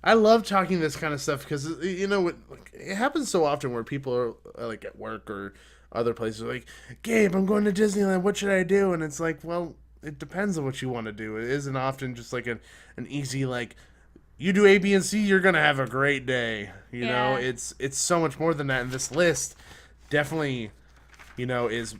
I love talking this kind of stuff because, it happens so often where people are like at work or other places like, Gabe, I'm going to Disneyland. What should I do? And it's like, well, it depends on what you want to do. It isn't often just like an easy, like, you do A, B, and C, you're going to have a great day. You know, it's so much more than that. And this list definitely, is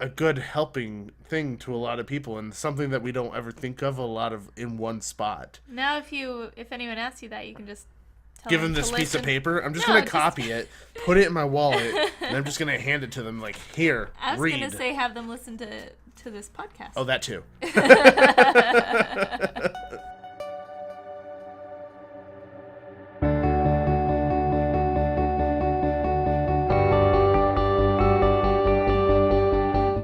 a good helping thing to a lot of people and something that we don't ever think of a lot of in one spot. Now, if anyone asks you that, you can just give them this piece of paper. I'm just going to copy it, put it in my wallet, and I'm just going to hand it to them like, here, I was read. going to say have them listen to this podcast. Oh, that too.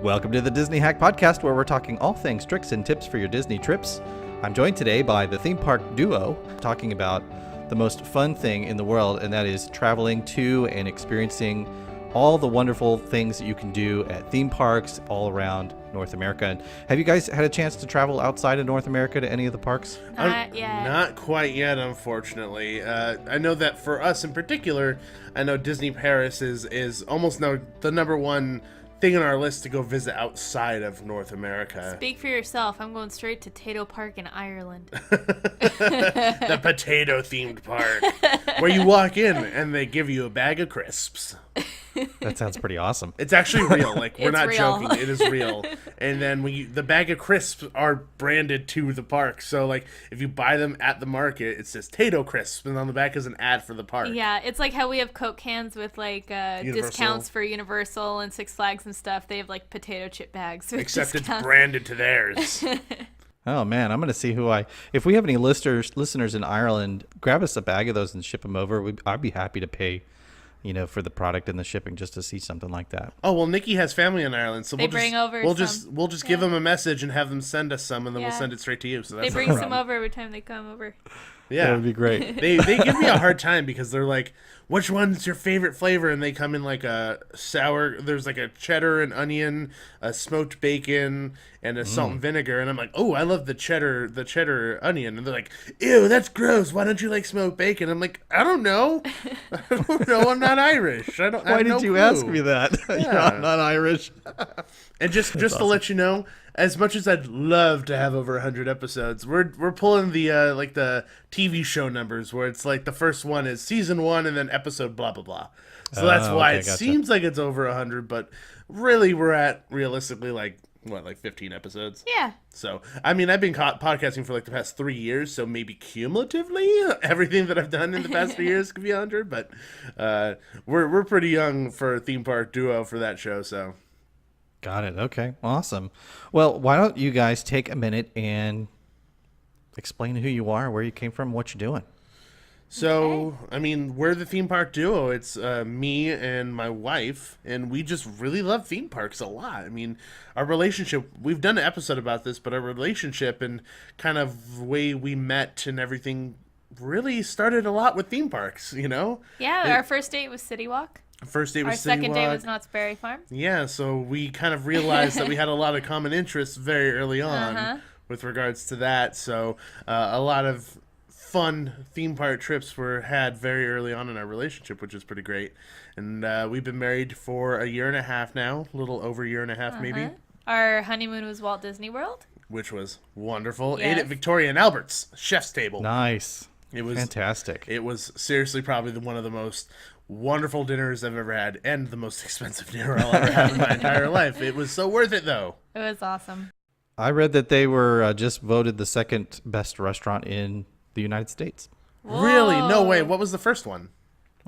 Welcome to the Disney Hack Podcast, where we're talking all things tricks and tips for your Disney trips. I'm joined today by the Theme Park Duo, talking about the most fun thing in the world, and that is traveling to and experiencing all the wonderful things that you can do at theme parks all around North America. And have you guys had a chance to travel outside of North America to any of the parks? Not yet. Not quite yet, unfortunately. I know that for us in particular, I know Disney Paris is almost now the number one thing on our list to go visit outside of North America. Speak for yourself. I'm going straight to Tato Park in Ireland. The potato-themed park, where you walk in and they give you a bag of crisps. That sounds pretty awesome. It's actually real. Like, we're not real. joking. It is real. And then the bag of crisps are branded to the park. So, like, if you buy them at the market, it says Tato Crisp, and on the back is an ad for the park. Yeah, it's like how we have Coke cans with, like, discounts for Universal and Six Flags and stuff. They have, like, potato chip bags with Except discounts. it's branded to theirs. Oh man, I'm going to see if we have any listeners in Ireland, grab us a bag of those and ship them over. I'd be happy to pay, for the product and the shipping just to see something like that. Oh, well, Nikki has family in Ireland, so we'll just give them a message and have them send us some, and then we'll send it straight to you. So that's they bring some over every time they come over. Yeah, that would be great. They give me a hard time because they're like, which one's your favorite flavor? And they come in like a sour, there's like a cheddar and onion, a smoked bacon, and a salt and vinegar. And I'm like, oh, I love the cheddar onion. And they're like, ew, that's gross. Why don't you like smoked bacon? I'm like, I don't know. I'm not Irish. Why did you ask me that? Yeah. You're not Irish. And just to let you know, as much as I'd love to have over 100 episodes, we're pulling the like the TV show numbers where it's like the first one is season 1 and then episode blah blah blah. So that's why it seems like it's over 100, but really we're at realistically like 15 episodes. Yeah. So I mean, I've been podcasting for like the past 3 years, so maybe cumulatively everything that I've done in the past 3 years could be 100, but we're pretty young for Theme Park Duo for that show, so. Got it. Okay. Awesome. Well, why don't you guys take a minute and explain who you are, where you came from, what you're doing. So, I mean, we're the Theme Park Duo. It's me and my wife, and we just really love theme parks a lot. I mean, our relationship, we've done an episode about this, but our relationship and kind of way we met and everything really started a lot with theme parks, Yeah, our first date was City Walk. First date was Our second day was Knott's Berry Farm. Yeah, so we kind of realized that we had a lot of common interests very early on with regards to that. So a lot of fun theme park trips were had very early on in our relationship, which is pretty great. And we've been married for a year and a half now, a little over a year and a half maybe. Our honeymoon was Walt Disney World. Which was wonderful. Yes. Ate at Victoria and Albert's chef's table. Nice. It was fantastic. It was seriously probably one of the most wonderful dinners I've ever had, and the most expensive dinner I'll ever have in my entire life. It was so worth it, though. It was awesome. I read that they were just voted the second best restaurant in the United States. Whoa. Really? No way. What was the first one?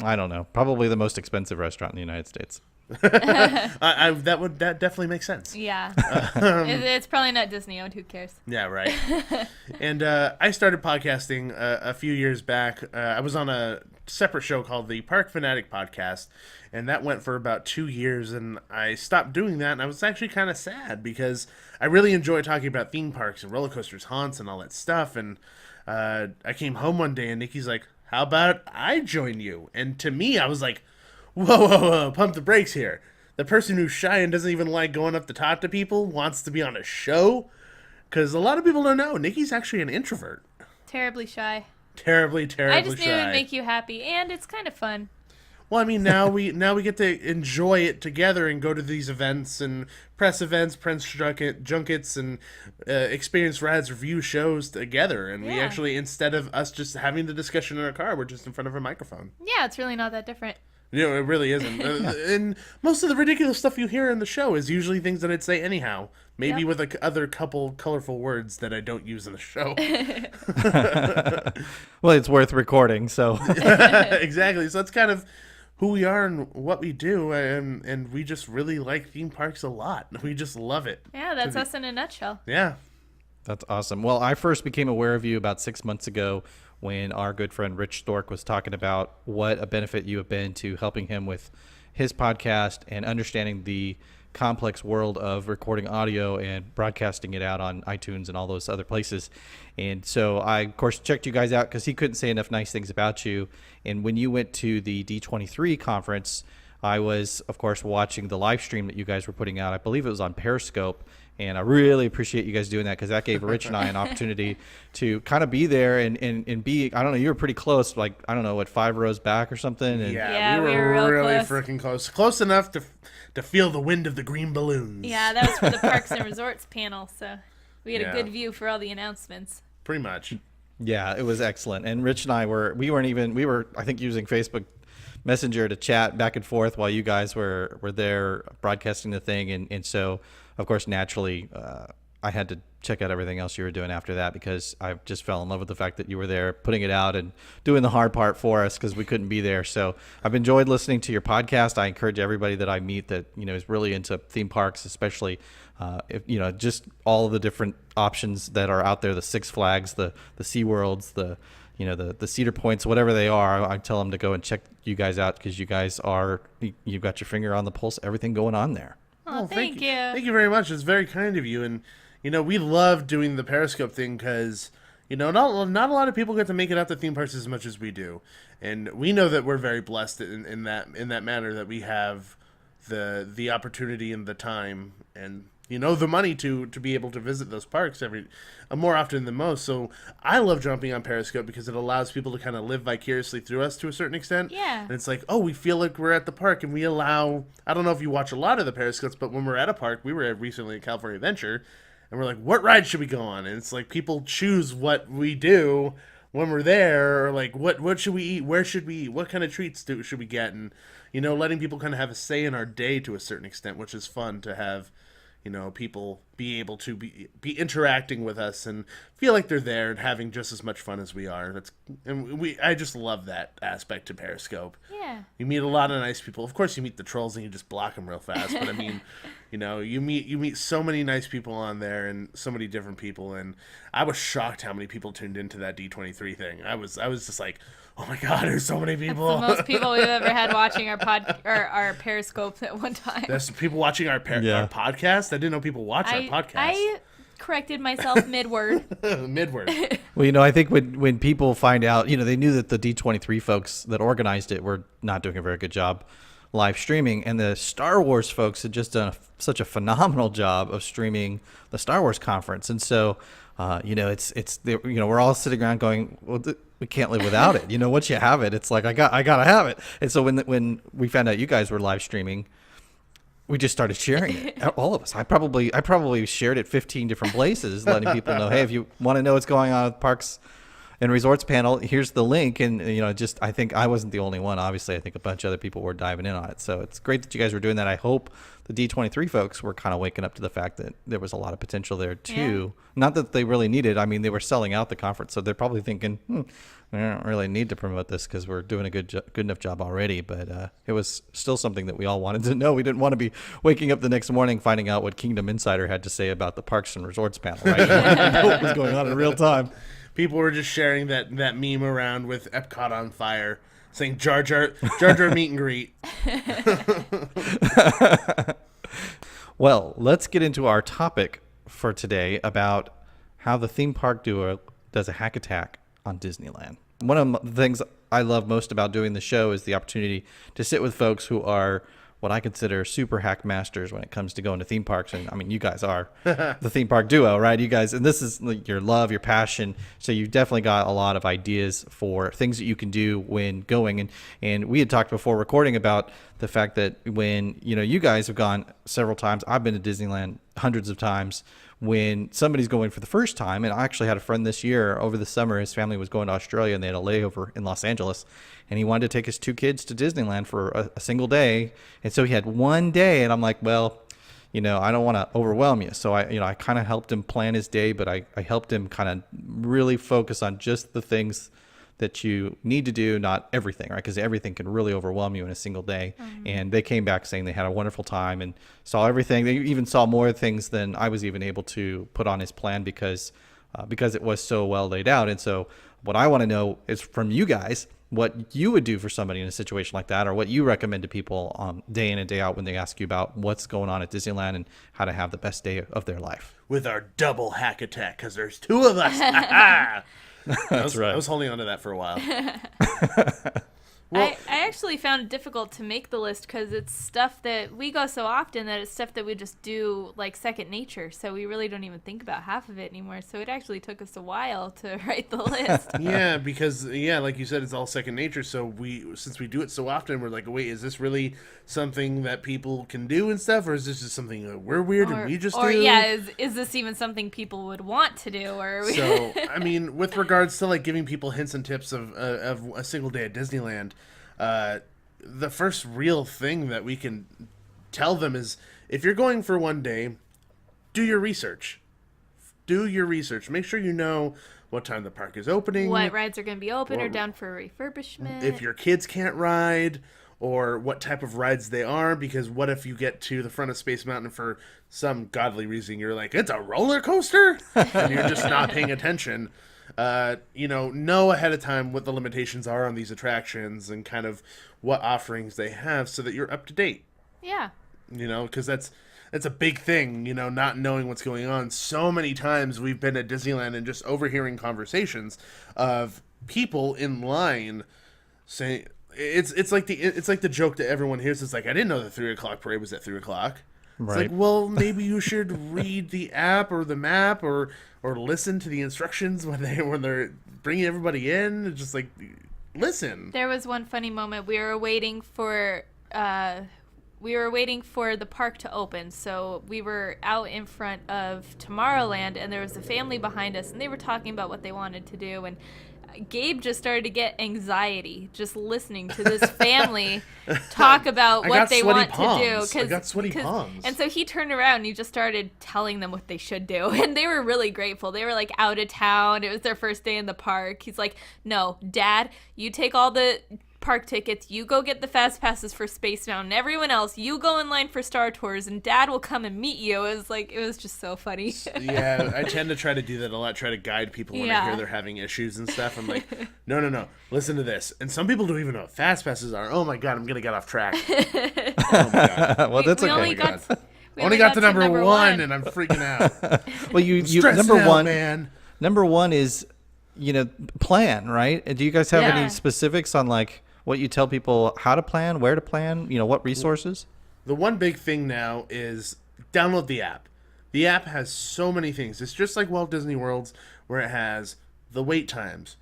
I don't know. Probably the most expensive restaurant in the United States. That definitely makes sense. Yeah. It's probably not Disney owned. Who cares? Yeah, right. And I started podcasting a few years back. I was on a separate show called the Park Fanatic Podcast, and that went for about 2 years, and I stopped doing that, and I was actually kind of sad because I really enjoy talking about theme parks and roller coasters, haunts, and all that stuff. And I came home one day, and Nikki's like, how about I join you? And to me, I was like, whoa, pump the brakes here. The person who's shy and doesn't even like going up to talk to people wants to be on a show? Because a lot of people don't know, Nikki's actually an introvert. Terribly shy. terribly shy. I just knew it would make you happy, and it's kind of fun. Well, I mean, now we get to enjoy it together and go to these events and press junkets, and experience rides, review shows together. And we actually, instead of us just having the discussion in our car, we're just in front of a microphone. Yeah, it's really not that different. You know, it really isn't. And most of the ridiculous stuff you hear in the show is usually things that I'd say anyhow. Maybe with other couple colorful words that I don't use in the show. Well, it's worth recording, so. Exactly. So that's kind of who we are and what we do, and we just really like theme parks a lot. We just love it. Yeah, that's us in a nutshell. Yeah. That's awesome. Well, I first became aware of you about 6 months ago when our good friend Rich Stork was talking about what a benefit you have been to helping him with his podcast and understanding the complex world of recording audio and broadcasting it out on iTunes and all those other places. And so I, of course, checked you guys out because he couldn't say enough nice things about you. And when you went to the D23 conference, I was, of course, watching the live stream that you guys were putting out. I believe it was on Periscope. And I really appreciate you guys doing that because that gave Rich and I an opportunity to kind of be there and be, I don't know, you were pretty close, like, I don't know, what, 5 rows back or something? And yeah, we were really freaking close. Close enough to feel the wind of the green balloons. Yeah, that was for the Parks and Resorts panel, so we had a good view for all the announcements. Pretty much. Yeah, it was excellent. And Rich and I we were, I think, using Facebook Messenger to chat back and forth while you guys were there broadcasting the thing. And so, of course, naturally, I had to check out everything else you were doing after that because I just fell in love with the fact that you were there putting it out and doing the hard part for us because we couldn't be there. So I've enjoyed listening to your podcast. I encourage everybody that I meet that, you know, is really into theme parks, especially if, you know, just all of the different options that are out there, the Six Flags, the SeaWorlds, the Cedar Points, whatever they are. I tell them to go and check you guys out because you guys you've got your finger on the pulse, everything going on there. Oh, thank you. Thank you very much. It's very kind of you. And, you know, we love doing the Periscope thing because, you know, not a lot of people get to make it out to theme parks as much as we do. And we know that we're very blessed in that manner that we have the opportunity and the time and, you know, the money to be able to visit those parks more often than most. So I love jumping on Periscope because it allows people to kind of live vicariously through us to a certain extent. Yeah. And it's like, oh, we feel like we're at the park, and we allow, I don't know if you watch a lot of the Periscopes, but when we're at a park, we were recently at California Adventure, and we're like, what ride should we go on? And it's like people choose what we do when we're there, or like, what should we eat? Where should we eat? What kind of treats should we get? And, you know, letting people kind of have a say in our day to a certain extent, which is fun to have. You know, people be able to be interacting with us and feel like they're there and having just as much fun as we are. I just love that aspect to Periscope. Yeah. You meet a lot of nice people. Of course, you meet the trolls and you just block them real fast. But I mean, you know, you meet so many nice people on there and so many different people. And I was shocked how many people tuned into that D23 thing. I was just like, oh my God, there's so many people. That's the most people we've ever had watching our Periscope at one time. There's people watching our podcast. I didn't know people watch our podcast. I corrected myself mid-word. Mid-word. Well, you know, I think when people find out, you know, they knew that the D23 folks that organized it were not doing a very good job live streaming, and the Star Wars folks had just done such a phenomenal job of streaming the Star Wars conference. And so, you know, we're all sitting around going, well, we can't live without it. You know, once you have it, it's like, I gotta have it. And so when we found out you guys were live streaming, we just started sharing it, all of us. I probably shared it 15 different places, letting people know, hey, if you want to know what's going on with Parks and Resorts panel, here's the link. And, you know, just, I think I wasn't the only one. Obviously, I think a bunch of other people were diving in on it. So it's great that you guys were doing that. I hope the D23 folks were kind of waking up to the fact that there was a lot of potential there too. Yeah. Not that they really needed. I mean, they were selling out the conference, so they're probably thinking, we don't really need to promote this because we're doing a good enough job already. But it was still something that we all wanted to know. We didn't want to be waking up the next morning finding out what Kingdom Insider had to say about the Parks and Resorts panel, right? We wanted to know what was going on in real time. People were just sharing that meme around with Epcot on fire, saying Jar Jar meet and greet. Well, let's get into our topic for today about how the Theme Park Duo does a hack attack on Disneyland. One of the things I love most about doing the show is the opportunity to sit with folks who are what I consider super hack masters when it comes to going to theme parks. And I mean, you guys are the Theme Park Duo, right? You guys, and this is like your love, your passion. So you've definitely got a lot of ideas for things that you can do when going. And we had talked before recording about the fact that when, you guys have gone several times, I've been to Disneyland hundreds of times. When somebody's going for the first time, and I actually had a friend this year over the summer, his family was going to Australia and they had a layover in Los Angeles, and he wanted to take his 2 kids to Disneyland for a single day. And so he had one day, and I'm like, well, I don't want to overwhelm you. So I kind of helped him plan his day, but I helped him kind of really focus on just the things that you need to do, not everything, right? Because everything can really overwhelm you in a single day. Mm-hmm. And they came back saying they had a wonderful time and saw everything. They even saw more things than I was even able to put on his plan because it was so well laid out. And so what I want to know is from you guys, what you would do for somebody in a situation like that, or what you recommend to people day in and day out when they ask you about what's going on at Disneyland and how to have the best day of their life. With our double hack attack, because there's 2 of us. That's right. I was holding on to that for a while. Well, I actually found it difficult to make the list because it's stuff that we go so often that it's stuff that we just do like second nature. So we really don't even think about half of it anymore. So it actually took us a while to write the list. Yeah, because like you said, it's all second nature. So since we do it so often, we're like, wait, is this really something that people can do and stuff, or is this just something that we're weird and we just do? Or yeah, is this even something people would want to do? Or so I mean, with regards to like giving people hints and tips of a single day at Disneyland. The first real thing that we can tell them is if you're going for one day, do your research. Make sure you know what time the park is opening. What rides are going to be open or down for refurbishment. If your kids can't ride or what type of rides they are, because what if you get to the front of Space Mountain for some godly reason, you're like, it's a roller coaster? And you're just not paying attention. Know ahead of time what the limitations are on these attractions and kind of what offerings they have so that you're up to date. Yeah. Because that's a big thing, not knowing what's going on. So many times we've been at Disneyland and just overhearing conversations of people in line saying it's like the joke that everyone hears. It's like, I didn't know the 3:00 parade was at 3:00. It's like, well, maybe you should read the app or the map or listen to the instructions when they're bringing everybody in. It's just like, listen. There was one funny moment. We were waiting for the park to open. So we were out in front of Tomorrowland, and there was a family behind us, and they were talking about what they wanted to do. And Gabe just started to get anxiety just listening to this family talk about what they want to do. I got sweaty palms. And so he turned around and he just started telling them what they should do. And they were really grateful. They were like out of town. It was their first day in the park. He's like, no, Dad, you take all the park tickets, you go get the fast passes for Space Mountain. Everyone else, you go in line for Star Tours, and Dad will come and meet you. It was just so funny. Yeah, I tend to try to do that a lot, try to guide people when I hear they're having issues and stuff. I'm like, no, listen to this. And some people don't even know what fast passes are. Oh my God, I'm going to get off track. Oh my God. Well, that's okay. We only got to number one, and I'm freaking out. Well, you number one is, plan, right? Do you guys have any specifics on like what you tell people how to plan, where to plan, what resources? The one big thing now is download the app. The app has so many things. It's just like Walt Disney World's, where it has the wait times,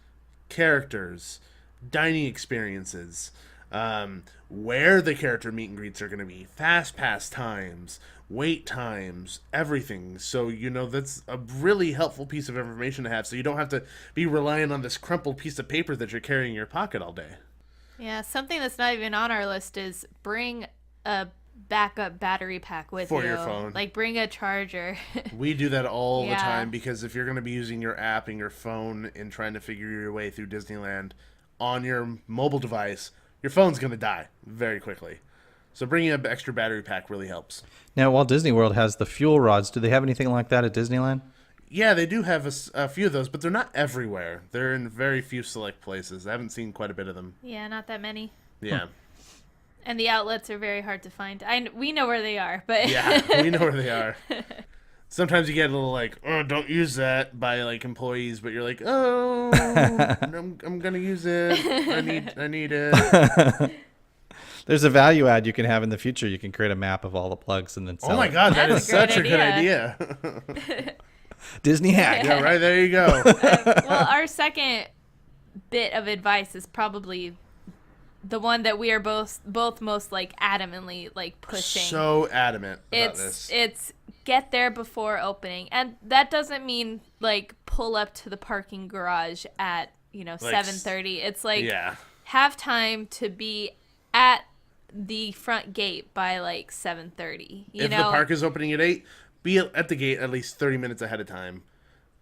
characters, dining experiences, where the character meet and greets are going to be, fast pass times, wait times, everything. So, that's a really helpful piece of information to have, so you don't have to be relying on this crumpled piece of paper that you're carrying in your pocket all day. Yeah, something that's not even on our list is bring a backup battery pack with you. For your phone. Like, bring a charger. We do that all the time, because if you're going to be using your app and your phone and trying to figure your way through Disneyland on your mobile device, your phone's going to die very quickly. So bringing an extra battery pack really helps. Now, Walt Disney World has the fuel rods. Do they have anything like that at Disneyland? Yeah, they do have a few of those, but they're not everywhere. They're in very few select places. I haven't seen quite a bit of them. Yeah, not that many. Yeah. And the outlets are very hard to find. We know where they are, but... Yeah, we know where they are. Sometimes you get a little like, oh, don't use that by like employees, but you're like, oh, I'm going to use it. I need it. There's a value add you can have in the future. You can create a map of all the plugs and then sell Oh my it. God, that is That's a great such a good idea. idea. Disney hack. Yeah, right there you go. Well, our second bit of advice is probably the one that we are both most like adamantly like pushing. So adamant about this. It's get there before opening, and that doesn't mean like pull up to the parking garage at 7:30. It's like have time to be at the front gate by like 7:30. If the park is opening at 8, be at the gate at least 30 minutes ahead of time,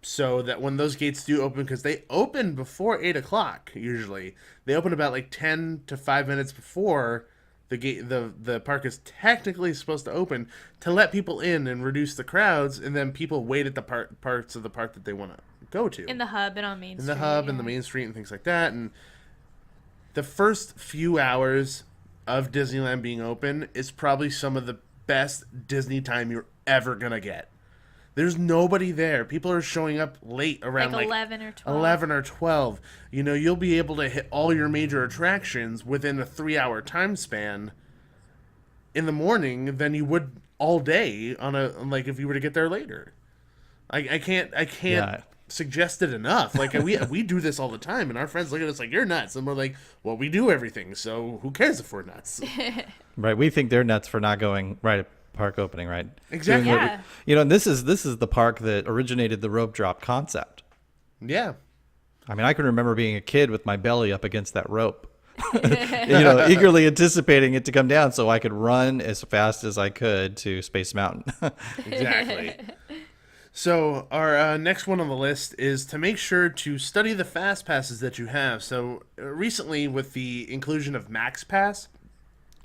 so that when those gates do open, because they open before 8 o'clock usually, they open about like 10 to 5 minutes before the gate. The park is technically supposed to open to let people in and reduce the crowds, and then people wait at the parts of the park that they want to go to in the hub and on Main Street. In the hub and the Main Street and things like that. And the first few hours of Disneyland being open is probably some of the best Disney time you're ever gonna get. There's nobody there. People are showing up late around like 11 or 12. 11 or 12. You'll be able to hit all your major attractions within a 3-hour time span in the morning than you would all day like if you were to get there later. I can't suggest it enough. Like we do this all the time, and our friends look at us like, you're nuts, and we're like, well, we do everything, so who cares if we're nuts? Right. We think they're nuts for not going right at park opening, right? Exactly. Yeah. And this is the park that originated the rope drop concept. Yeah. I mean, I can remember being a kid with my belly up against that rope, eagerly anticipating it to come down so I could run as fast as I could to Space Mountain. Exactly. So our next one on the list is to make sure to study the fast passes that you have. So recently, with the inclusion of Max Pass,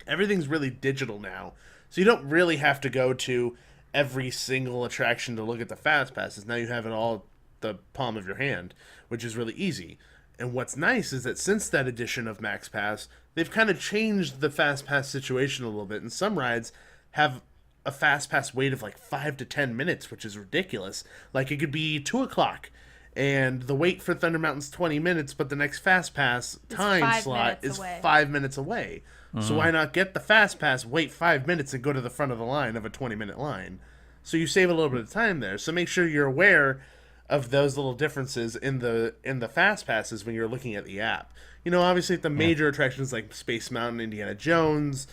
everything's really digital now. So you don't really have to go to every single attraction to look at the fast passes. Now you have it all at the palm of your hand, which is really easy. And what's nice is that since that edition of Max Pass, they've kind of changed the fast pass situation a little bit. And some rides have a fast pass wait of like 5 to 10 minutes, which is ridiculous. Like it could be 2 o'clock and the wait for Thunder Mountain's 20 minutes, but the next fast pass time slot is 5 minutes away. So why not get the fast pass, wait 5 minutes, and go to the front of the line of a 20-minute line? So you save a little bit of time there. So make sure you're aware of those little differences in the fast passes when you're looking at the app. Obviously the major attractions like Space Mountain, Indiana Jones,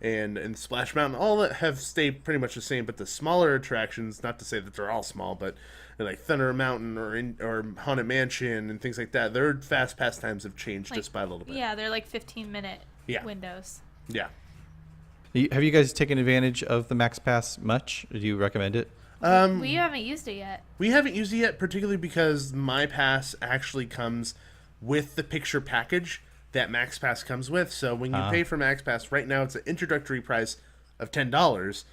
and Splash Mountain, all that have stayed pretty much the same. But the smaller attractions, not to say that they're all small, but like Thunder Mountain or Haunted Mansion and things like that, their fast pass times have changed just by a little bit. Yeah, they're like 15-minute windows. Yeah. Have you guys taken advantage of the Max Pass much? Do you recommend it? We haven't used it yet. We haven't used it yet, particularly because my pass actually comes with the picture package that Max Pass comes with. So when you pay for Max Pass, right now it's an introductory price of $10.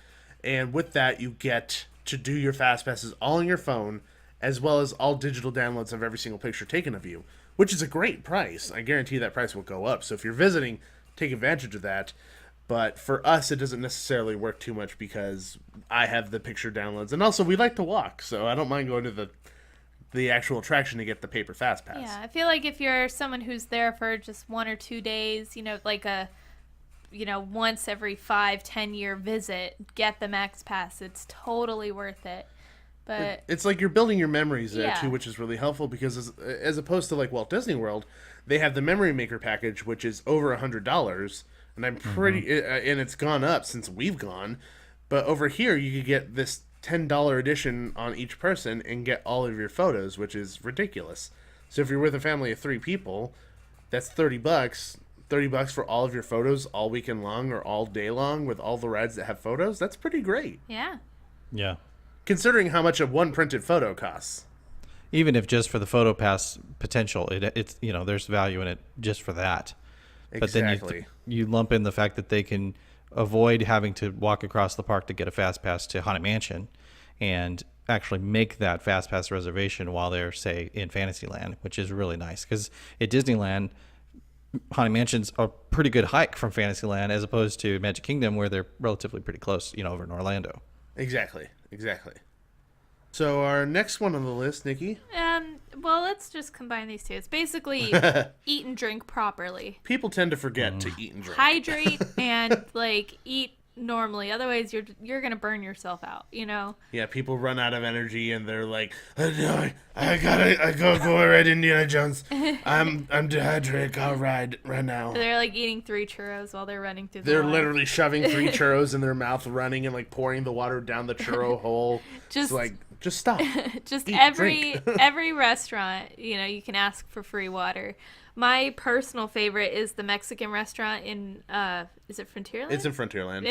And with that, you get to do your fast passes all on your phone, as well as all digital downloads of every single picture taken of you, which is a great price. I guarantee that price will go up. So if you're visiting, take advantage of that. But for us, it doesn't necessarily work too much because I have the picture downloads. And also, we like to walk, so I don't mind going to the actual attraction to get the paper fast pass. Yeah, I feel like if you're someone who's there for just 1 or 2 days, like a once every 5-10 year visit, get the Max Pass. It's totally worth it. But it's like you're building your memories there too, which is really helpful because as opposed to like Walt Disney World, they have the Memory Maker package, which is over $100, and I'm pretty and it's gone up since we've gone. But over here, you could get this $10 edition on each person and get all of your photos, which is ridiculous. So if you're with a family of 3 people, that's $30. $30 for all of your photos all weekend long or all day long with all the rides that have photos. That's pretty great. yeah. Yeah. Considering how much one printed photo costs. Even if just for the photo pass potential, it's there's value in it just for that. Exactly. But then you lump in the fact that they can avoid having to walk across the park to get a fast pass to Haunted Mansion and actually make that fast pass reservation while they're, say, in Fantasyland, which is really nice. Because at Disneyland, Haunted Mansion's a pretty good hike from Fantasyland as opposed to Magic Kingdom where they're relatively pretty close, over in Orlando. Exactly. So our next one on the list, Nikki. Well, let's just combine these two. It's basically eat and drink properly. People tend to forget to eat and drink. Hydrate and eat normally. Otherwise, you're gonna burn yourself out. Yeah, people run out of energy and they're like, I gotta go ride Indiana Jones. I'm dehydrated. I'll ride right now. They're eating 3 churros while they're running through the They're water. literally shoving 3 churros in their mouth, running and pouring the water down the churro hole. Just stop. Just Eat, every restaurant, you can ask for free water. My personal favorite is the Mexican restaurant in is it Frontierland? It's in Frontierland.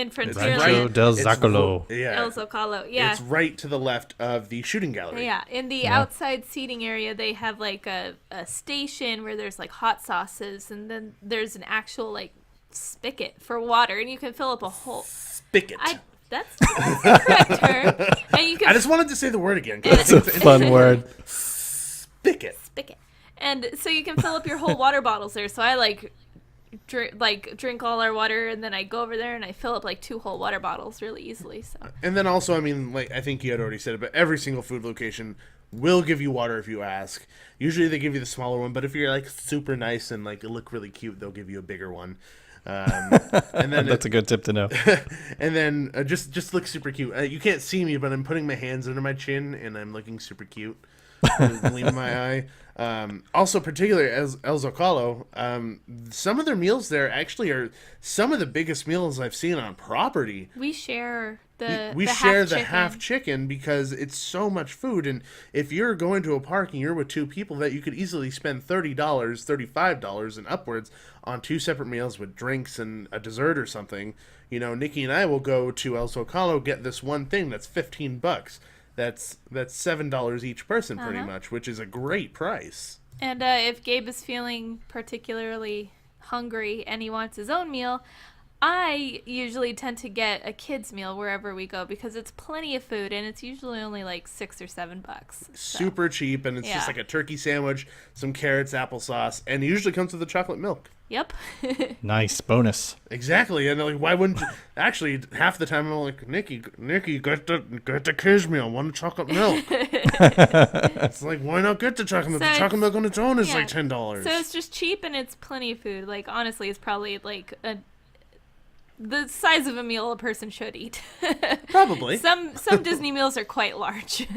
Rancho del Zocalo. Yeah. El Zocalo. Yeah. It's right to the left of the shooting gallery. Yeah. In the outside seating area, they have a station where there's hot sauces, and then there's an actual spigot for water, and you can fill up a whole Spigot. That's the correct term. And you can I just wanted to say the word again. That's a fun word. Spigot. Spigot. And so you can fill up your whole water bottles there. So I drink all our water, and then I go over there and I fill up 2 whole water bottles really easily. So. And then also, I think you had already said it, but every single food location will give you water if you ask. Usually they give you the smaller one, but if you're super nice and you look really cute, they'll give you a bigger one. And then That's a good tip to know. And then just look super cute. You can't see me, but I'm putting my hands under my chin and I'm looking super cute. Gleam my eye. Also, particularly as El Zocalo, some of their meals there actually are some of the biggest meals I've seen on property. We share the half chicken because it's so much food, and if you're going to a park and you're with 2 people, that you could easily spend $30, $35 and upwards on 2 separate meals with drinks and a dessert or something. Nikki and I will go to El Zocalo, get this one thing that's $15. That's $7 each person pretty much, which is a great price. And if Gabe is feeling particularly hungry and he wants his own meal, I usually tend to get a kid's meal wherever we go because it's plenty of food and it's usually only $6 or $7. So. Super cheap, and it's just a turkey sandwich, some carrots, applesauce, and it usually comes with the chocolate milk. Yep. Nice bonus. Exactly, and why wouldn't you? Actually, half the time I'm like, Nikki, get the kids meal, want chocolate milk. It's why not get the chocolate milk? So the chocolate milk on its own is $10. So it's just cheap and it's plenty of food. Honestly, it's probably the size of a meal a person should eat. Probably. Some Disney meals are quite large.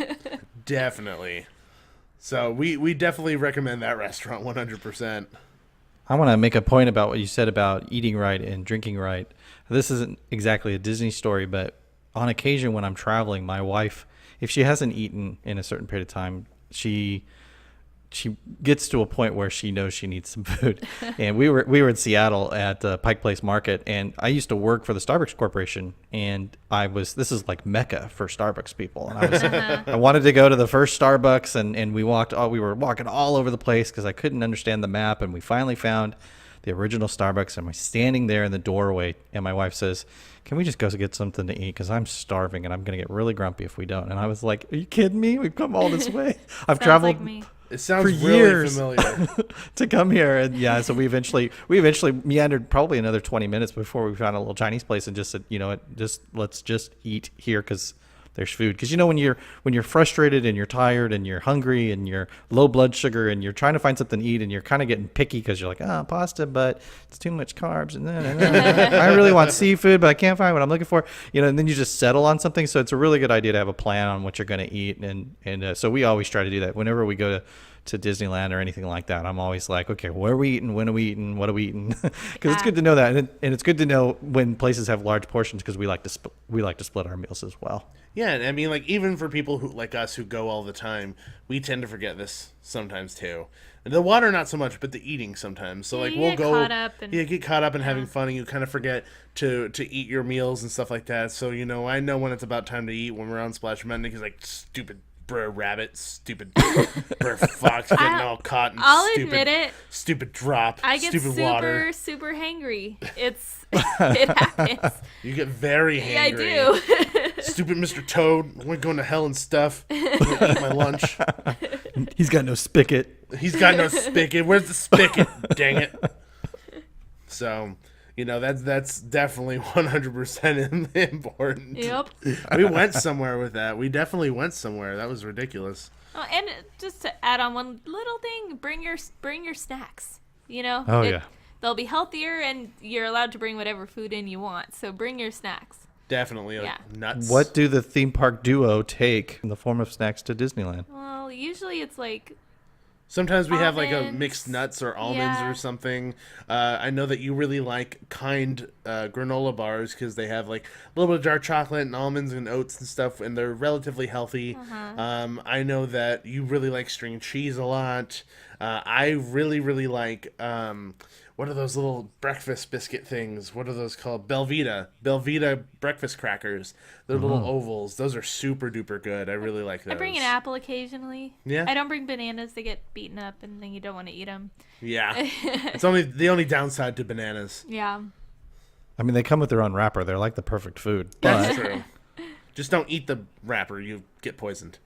Definitely. So we definitely recommend that restaurant 100%. I want to make a point about what you said about eating right and drinking right. This isn't exactly a Disney story, but on occasion when I'm traveling, my wife, if she hasn't eaten in a certain period of time, she gets to a point where she knows she needs some food. And we were in Seattle at Pike Place Market, and I used to work for the Starbucks Corporation, and this is Mecca for Starbucks people. And I wanted to go to the first Starbucks, and we were walking all over the place because I couldn't understand the map, and we finally found the original Starbucks, and we're standing there in the doorway, and my wife says, "Can we just go get something to eat? Because I'm starving, and I'm going to get really grumpy if we don't." And I was like, "Are you kidding me? We've come all this way. I've traveled like me. It sounds for really years familiar to come here." And so we eventually meandered probably another 20 minutes before we found a little Chinese place and just said, let's just eat here because there's food. Because when you're frustrated and you're tired and you're hungry and you're low blood sugar and you're trying to find something to eat and you're kind of getting picky because you're like, pasta, but it's too much carbs, and I really want seafood, but I can't find what I'm looking for. And then you just settle on something. So it's a really good idea to have a plan on what you're going to eat, and so we always try to do that whenever we go to Disneyland or anything like that. I'm always like, okay, where are we eating? When are we eating? What are we eating? Because it's good to know that, and it's good to know when places have large portions because we like to split our meals as well. Yeah, and even for people who like us who go all the time, we tend to forget this sometimes too. The water not so much, but the eating sometimes. So we'll go get caught up in having fun, and you kind of forget to eat your meals and stuff like that. So I know when it's about time to eat when we're on Splash Mountain. He's like, stupid Brer rabbit, stupid Brer fox getting all caught in admit it. Stupid drop. I get stupid water. super hangry. It happens. You get very hangry. Yeah, I do. Stupid Mr. Toad. We're going to hell and stuff. I'm gonna eat my lunch. He's got no spigot. He's got no spigot. Where's the spigot? Dang it. So, that's definitely 100% important. Yep. We went somewhere with that. We definitely went somewhere. That was ridiculous. Oh, and just to add on one little thing, bring your snacks. Oh, yeah. They'll be healthier, and you're allowed to bring whatever food in you want. So bring your snacks. Definitely, nuts. What do the theme park duo take in the form of snacks to Disneyland? Well, usually it's like sometimes we have like a almonds. mixed nuts or almonds Yeah. or something. I know that you really like Kind granola bars because they have like a little bit of dark chocolate and almonds and oats and stuff, and they're relatively healthy. I know that you really like string cheese a lot. I really, really like what are those little breakfast biscuit things? What are those called? Belvita breakfast crackers. They're little ovals. Those are super duper good. I really like those. I bring an apple occasionally. Yeah? I don't bring bananas. They get beaten up, and then you don't want to eat them. Yeah. It's the only downside to bananas. Yeah. I mean, they come with their own wrapper. They're like the perfect food. That's But true. Just don't eat the wrapper. You get poisoned.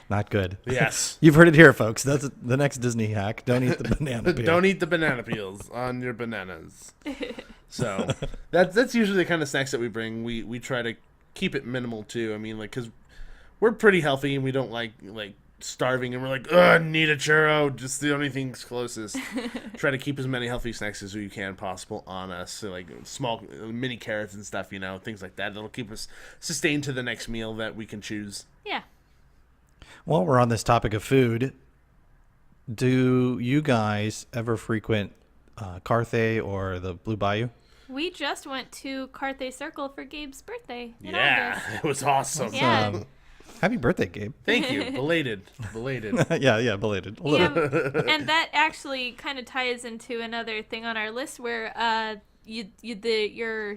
not good. Yes. You've heard it here, folks. That's the next Disney hack. Don't eat the banana peel. Don't eat the banana peels on your bananas. So that's usually the kind of snacks that we bring. We try to keep it minimal too. I mean, like, because we're pretty healthy and we don't like starving and we're like, ugh, need a churro. Just the only thing's closest. Try to keep as many healthy snacks as we can possible on us. So like small mini carrots and stuff, things like that. That'll keep us sustained to the next meal that we can choose. Yeah. While we're on this topic of food, do you guys ever frequent Carthay or the Blue Bayou? We just went to Carthay Circle for Gabe's birthday in Yeah, August. it was awesome. Yeah. Happy birthday, Gabe. Thank you. Belated. yeah, belated. A little. Yeah, and that actually kind of ties into another thing on our list where your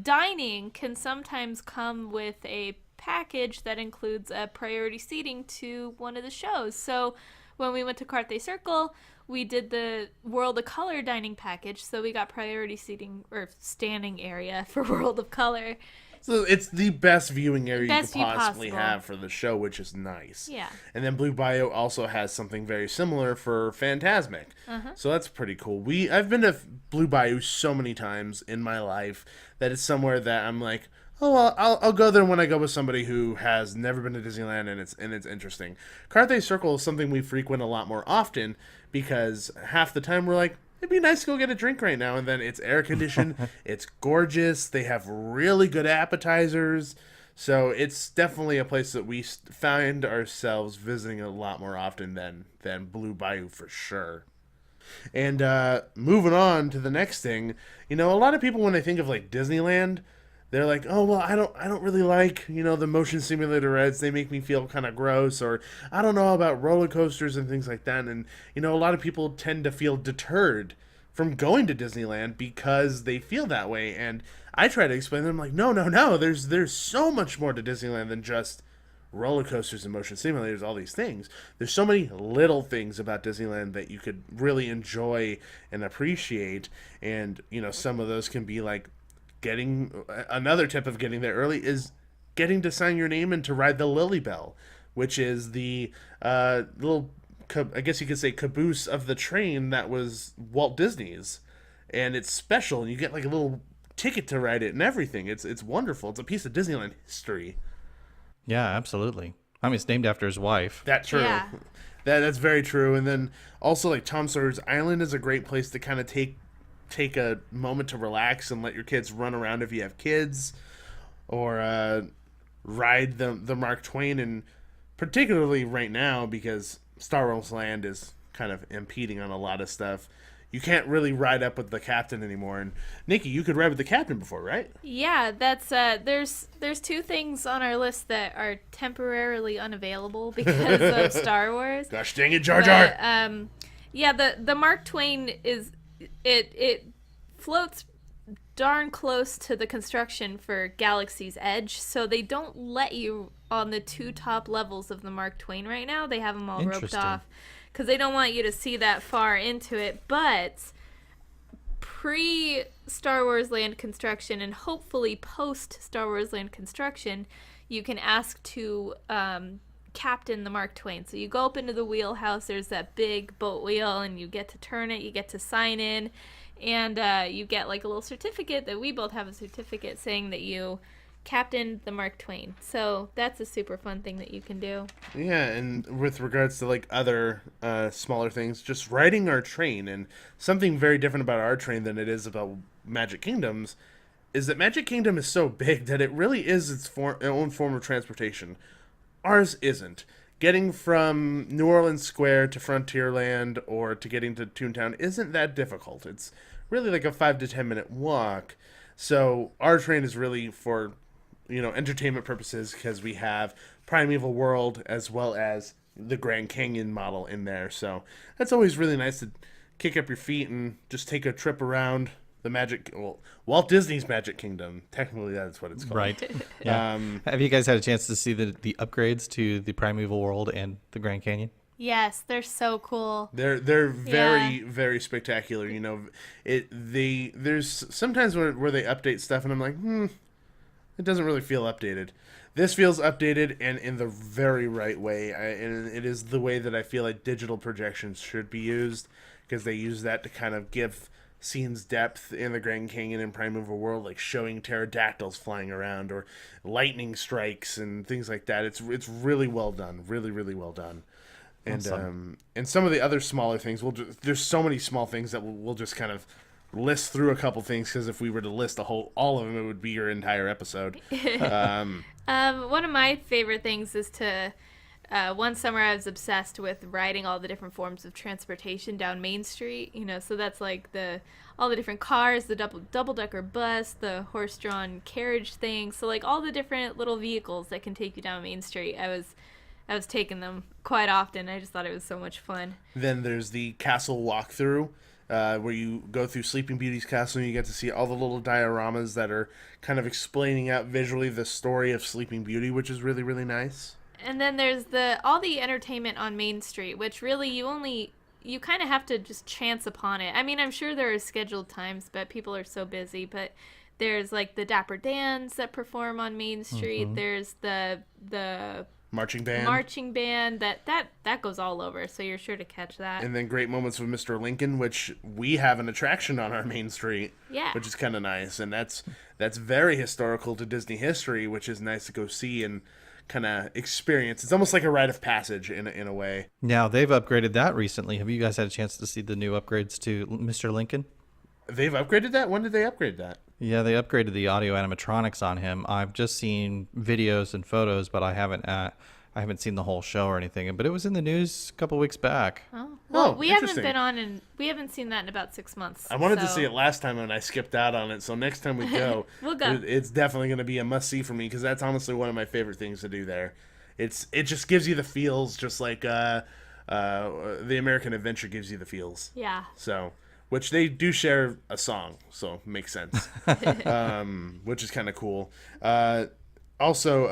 dining can sometimes come with a package that includes a priority seating to one of the shows. So when we went to Carthay Circle, we did the World of Color dining package, so we got priority seating or standing area for World of Color. So it's the best viewing area Best you view could possibly possible. have for the show, which is nice. Yeah. And then Blue Bayou also has something very similar for Fantasmic. So that's pretty cool. I've been to Blue Bayou so many times in my life that it's somewhere that I'm like, oh, well, I'll go there when I go with somebody who has never been to Disneyland and it's interesting. Carthay Circle is something we frequent a lot more often because half the time we're like, it'd be nice to go get a drink right now, and then it's air conditioned, it's gorgeous, they have really good appetizers, so it's definitely a place that we find ourselves visiting a lot more often than Blue Bayou for sure. And moving on to the next thing, a lot of people when they think of like Disneyland, they're like, oh, well, I don't really like, the motion simulator rides. They make me feel kind of gross, or I don't know about roller coasters and things like that. And, a lot of people tend to feel deterred from going to Disneyland because they feel that way. And I try to explain to them, like, no. There's so much more to Disneyland than just roller coasters and motion simulators, all these things. There's so many little things about Disneyland that you could really enjoy and appreciate. And, some of those can be like, another tip of getting there early is getting to sign your name and to ride the Lily Bell, which is the little, I guess you could say, caboose of the train that was Walt Disney's, and it's special, and you get like a little ticket to ride it and everything. It's wonderful. It's a piece of Disneyland history. Yeah, absolutely. I mean, it's named after his wife. That's true. Yeah. That's very true. And then also like Tom Sawyer's Island is a great place to kind of take a moment to relax and let your kids run around if you have kids, or ride the Mark Twain, and particularly right now because Star Wars Land is kind of impeding on a lot of stuff. You can't really ride up with the captain anymore. And Nikki, you could ride with the captain before, right? Yeah, that's there's two things on our list that are temporarily unavailable because of Star Wars. Gosh dang it, Jar Jar! But, yeah, the Mark Twain is it floats darn close to the construction for Galaxy's Edge, so they don't let you on the two top levels of the Mark Twain right now. They have them all roped Interesting. off because they don't want you to see that far into it. But pre-Star Wars Land construction and hopefully post-Star Wars Land construction, you can ask to captain the Mark Twain. So you go up into the wheelhouse, there's that big boat wheel, and you get to turn it, you get to sign in, and you get like a little certificate that we both have a certificate saying that you captained the Mark Twain. So that's a super fun thing that you can do. Yeah, and with regards to like other smaller things, just riding our train, and something very different about our train than it is about Magic Kingdom's is that Magic Kingdom is so big that it really is its own form of transportation. Ours isn't. Getting from New Orleans Square to Frontierland or to getting to Toontown isn't that difficult. It's really like a 5 to 10 minute walk. So our train is really for, entertainment purposes because we have Primeval World as well as the Grand Canyon model in there. So that's always really nice to kick up your feet and just take a trip around Walt Disney's Magic Kingdom. Technically, that's what it's called. Right. Yeah. Have you guys had a chance to see the upgrades to the Primeval World and the Grand Canyon? Yes, they're so cool. They're very, very spectacular. There's sometimes where they update stuff and I'm like, it doesn't really feel updated. This feels updated and in the very right way. And it is the way that I feel like digital projections should be used, because they use that to kind of give scenes depth in the Grand Canyon and Primeval World, like showing pterodactyls flying around or lightning strikes and things like that. It's really well done, really, really well done. And Awesome. And some of the other smaller things, there's so many small things that we'll just kind of list through a couple things, because if we were to list all of them, it would be your entire episode. One of my favorite things is to one summer I was obsessed with riding all the different forms of transportation down Main Street. So that's like all the different cars, the double-decker bus, the horse-drawn carriage thing. So like all the different little vehicles that can take you down Main Street. I was taking them quite often. I just thought it was so much fun. Then there's the castle walkthrough, where you go through Sleeping Beauty's castle and you get to see all the little dioramas that are kind of explaining out visually the story of Sleeping Beauty, which is really, really nice. And then there's all the entertainment on Main Street, which really you kind of have to just chance upon it. I mean, I'm sure there are scheduled times, but people are so busy. But there's like the Dapper Dans that perform on Main Street. Mm-hmm. There's the marching band that goes all over, so you're sure to catch that. And then Great Moments with Mr. Lincoln, which we have an attraction on our Main Street, which is kind of nice, and that's very historical to Disney history, which is nice to go see and kind of experience. It's almost like a rite of passage in a way. Now, they've upgraded that recently. Have you guys had a chance to see the new upgrades to Mr. Lincoln? They've upgraded that? When did they upgrade that? Yeah, they upgraded the audio animatronics on him. I've just seen videos and photos, but I haven't seen the whole show or anything. But it was in the news a couple weeks back. Oh, well, we haven't been on, and we haven't seen that in about 6 months. I wanted to see it last time, and I skipped out on it. So next time we go, we'll go. It's definitely going to be a must-see for me, because that's honestly one of my favorite things to do there. It just gives you the feels, just like the American Adventure gives you the feels. Yeah. So, which they do share a song, so makes sense. Which is kind of cool. Also,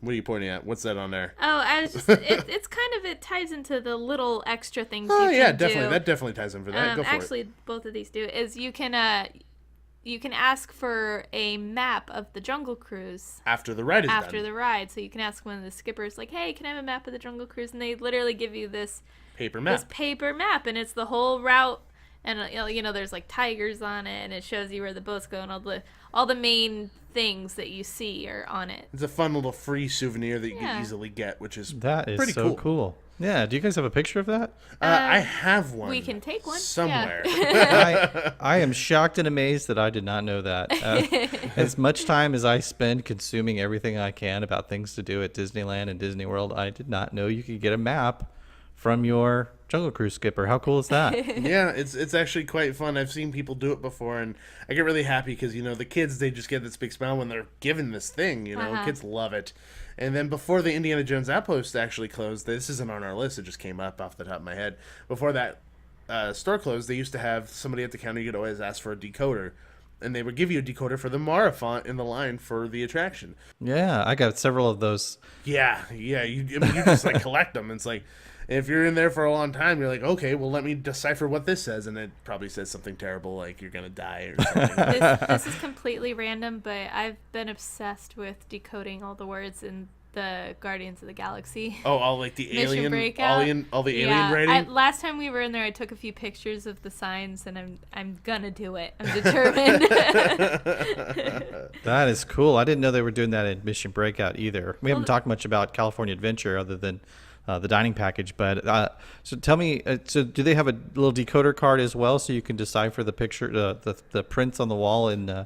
what are you pointing at? What's that on there? Oh, I was just, it's kind of, it ties into the little extra things you can do. Oh, yeah, definitely. That definitely ties in for that. Go for actually, it. Both of these do, is you can ask for a map of the Jungle Cruise. After the ride is done. After the ride. So you can ask one of the skippers, like, hey, can I have a map of the Jungle Cruise? And they literally give you this paper map, and it's the whole route. And there's like tigers on it, and it shows you where the boats go, and all the main things that you see are on it. It's a fun little free souvenir that you can easily get, which is pretty so cool. Yeah, do you guys have a picture of that? I have one. We can take one somewhere. Yeah. I am shocked and amazed that I did not know that. As much time as I spend consuming everything I can about things to do at Disneyland and Disney World, I did not know you could get a map from your Jungle Cruise skipper. How cool is that? Yeah, it's actually quite fun. I've seen people do it before, and I get really happy because, the kids, they just get this big smile when they're given this thing, Kids love it. And then before the Indiana Jones Outpost actually closed, this isn't on our list, it just came up off the top of my head. Before that store closed, they used to have somebody at the counter, you'd always ask for a decoder. And they would give you a decoder for the Mara font in the line for the attraction. Yeah, I got several of those. Yeah, you just like collect them. It's like, if you're in there for a long time, you're like, okay, well, let me decipher what this says, and it probably says something terrible, like you're gonna die or something. This is completely random, but I've been obsessed with decoding all the words in the Guardians of the Galaxy. Oh, all like the Mission alien, Breakout. all the alien writing. Last time we were in there, I took a few pictures of the signs, and I'm gonna do it. I'm determined. That is cool. I didn't know they were doing that in Mission Breakout either. We haven't talked much about California Adventure other than the dining package. But so tell me, so do they have a little decoder card as well, so you can decipher the picture, the prints on the wall in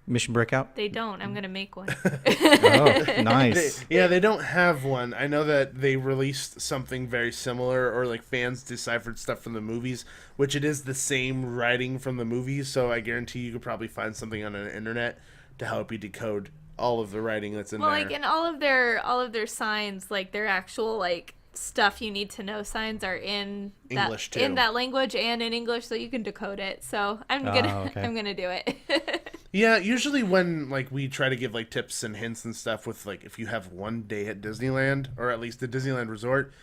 Mission Breakout? They don't. I'm gonna make one. Oh, nice. They don't have one. I know that they released something very similar, or like fans deciphered stuff from the movies, which it is the same writing from the movies. So I guarantee you could probably find something on the internet to help you decode all of the writing that's in there. Well, like in all of their signs, like their actual like stuff you need to know signs are in English too. In that language and in English, so you can decode it. So I'm gonna do it. Yeah, usually when like we try to give like tips and hints and stuff with like if you have one day at Disneyland, or at least the Disneyland Resort,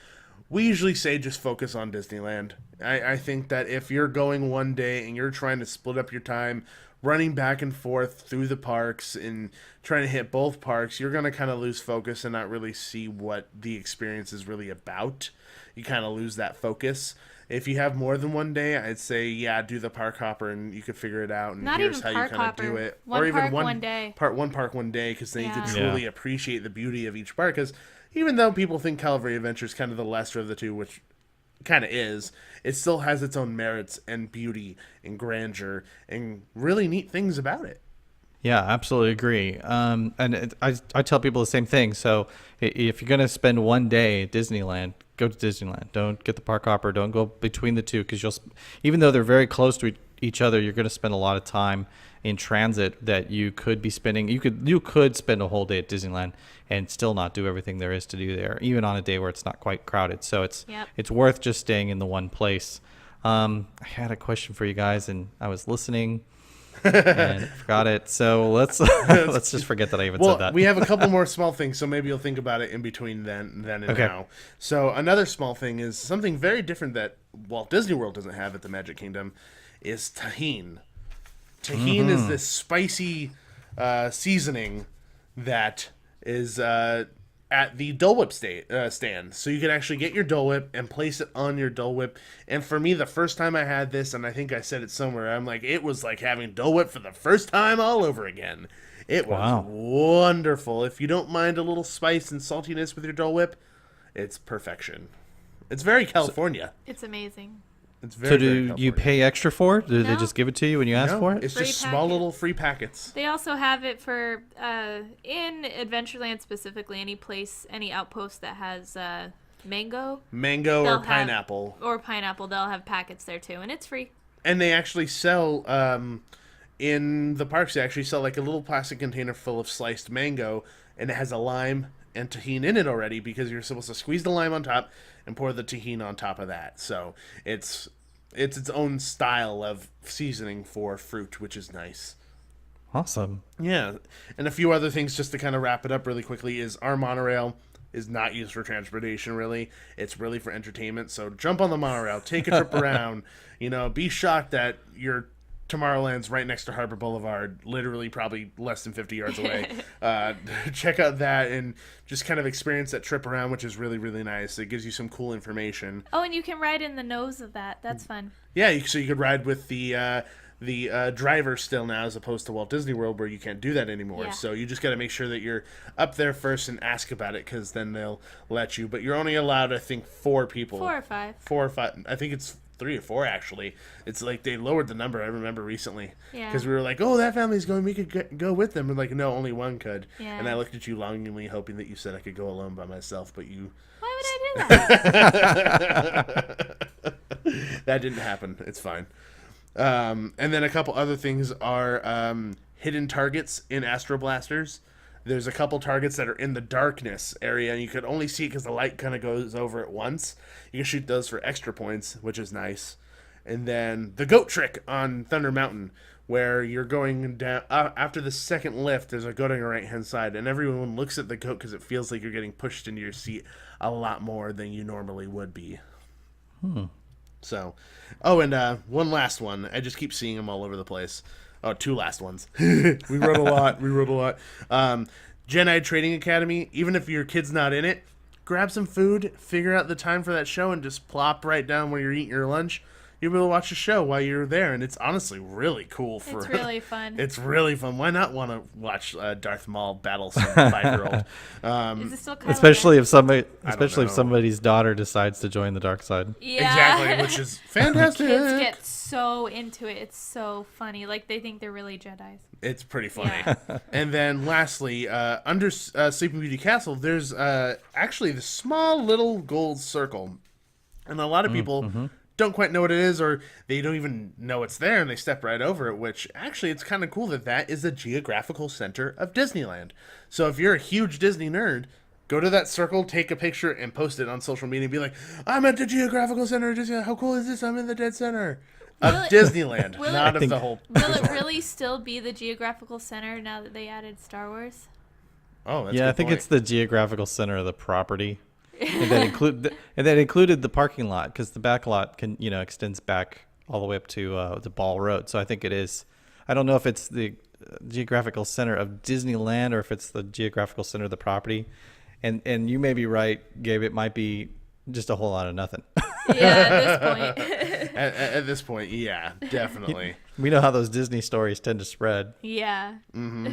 we usually say just focus on Disneyland. I think that if you're going one day and you're trying to split up your time running back and forth through the parks and trying to hit both parks, you're going to kind of lose focus and not really see what the experience is really about. You kind of lose that focus. If you have more than one day, I'd say, yeah, do the park hopper and you could figure it out. And Not here's even how park you kind of hopper. do it. One or even park, one day. One park, one day, because then you could Yeah. truly appreciate the beauty of each park. Because even though people think California Adventure is kind of the lesser of the two, which kind of is, it still has its own merits and beauty and grandeur and really neat things about it. Yeah, absolutely agree. I tell people the same thing. So if you're going to spend one day at Disneyland, go to Disneyland. Don't get the park hopper. Don't go between the two, because even though they're very close to each other, you're going to spend a lot of time in transit that you could be spending. You could spend a whole day at Disneyland and still not do everything there is to do there, even on a day where it's not quite crowded. So it's worth just staying in the one place. I had a question for you guys, and I was listening and forgot it. So let's just forget that I even said that. We have a couple more small things, so maybe you'll think about it in between then and Okay. now. So another small thing is something very different that Walt Disney World doesn't have at the Magic Kingdom is tahine. Tahine is this spicy seasoning that is at the Dole Whip stand. So you can actually get your Dole Whip and place it on your Dole Whip. And for me, the first time I had this, and I think I said it somewhere, I'm like, it was like having Dole Whip for the first time all over again. It was wonderful. If you don't mind a little spice and saltiness with your Dole Whip, it's perfection. It's very California. It's amazing. It's very, So do you pay extra for it? Do they No. just give it to you when you ask for it? It's Free just small packet. little free packets. They also have it for in Adventureland specifically. Any outpost that has mango Mango or They'll have- pineapple. or pineapple, they'll have packets there too, and it's free. And they actually sell, in the parks, they actually sell like a little plastic container full of sliced mango, and it has a lime and tahine in it already, because you're supposed to squeeze the lime on top and pour the tahine on top of that. So it's its own style of seasoning for fruit, which is nice. Awesome. Yeah. And a few other things just to kind of wrap it up really quickly is our monorail is not used for transportation, really. It's really for entertainment. So jump on the monorail, take a trip around, be shocked that your Tomorrowland's right next to Harbor Boulevard, literally probably less than 50 yards away. Check out that and just kind of experience that trip around, which is really, really nice. It gives you some cool information. Oh, and you can ride in the nose of that. That's fun. Yeah, so you could ride with the driver still now, as opposed to Walt Disney World, where you can't do that anymore. Yeah. So you just got to make sure that you're up there first and ask about it, because then they'll let you. But you're only allowed, I think, 4 people. 4 or 5. 4 or 5. I think it's 3 or 4, actually. It's like they lowered the number, I remember recently. Yeah. Because we were like, oh, that family's going, we could go with them. And like, no, only one could. Yeah. And I looked at you longingly, hoping that you said I could go alone by myself, but you... Why would I do that? That didn't happen. It's fine. And then a couple other things are hidden targets in Astro Blasters. There's a couple targets that are in the darkness area, and you can only see it because the light kind of goes over it once. You can shoot those for extra points, which is nice. And then the goat trick on Thunder Mountain, where you're going down after the second lift. There's a goat on your right hand side, and everyone looks at the goat because it feels like you're getting pushed into your seat a lot more than you normally would be. So, and one last one. I just keep seeing them all over the place. Oh, 2 last ones. We wrote a lot. Jedi Training Academy, even if your kid's not in it, grab some food, figure out the time for that show, and just plop right down where you're eating your lunch. You'll be able to watch the show while you're there, and it's honestly really cool. It's really fun. It's really fun. Why not want to watch Darth Maul battle some 5-year-old? Is it still Kylo Especially Ren? if somebody's daughter decides to join the dark side. Yeah. Exactly, which is fantastic. Kids get so into it. It's so funny. Like, they think they're really Jedis. It's pretty funny. Yeah. And then lastly, under Sleeping Beauty Castle, there's actually the small little gold circle. And a lot of people don't quite know what it is, or they don't even know it's there, and they step right over it, which actually it's kind of cool that is the geographical center of Disneyland. So if you're a huge Disney nerd, go to that circle, take a picture, and post it on social media and be like, I'm at the geographical center of Disneyland. How cool is this? I'm in the dead center of Disneyland, not of the whole... Will it really still be the geographical center now that they added Star Wars? Oh, that's yeah, a I good think point. it's the geographical center of the property. And that included the parking lot, because the back lot extends back all the way up to Ball Road. So I think it is. I don't know if it's the geographical center of Disneyland or if it's the geographical center of the property. And you may be right, Gabe. It might be just a whole lot of nothing. Yeah, at this point. At this point, yeah, definitely. We know how those Disney stories tend to spread. Yeah.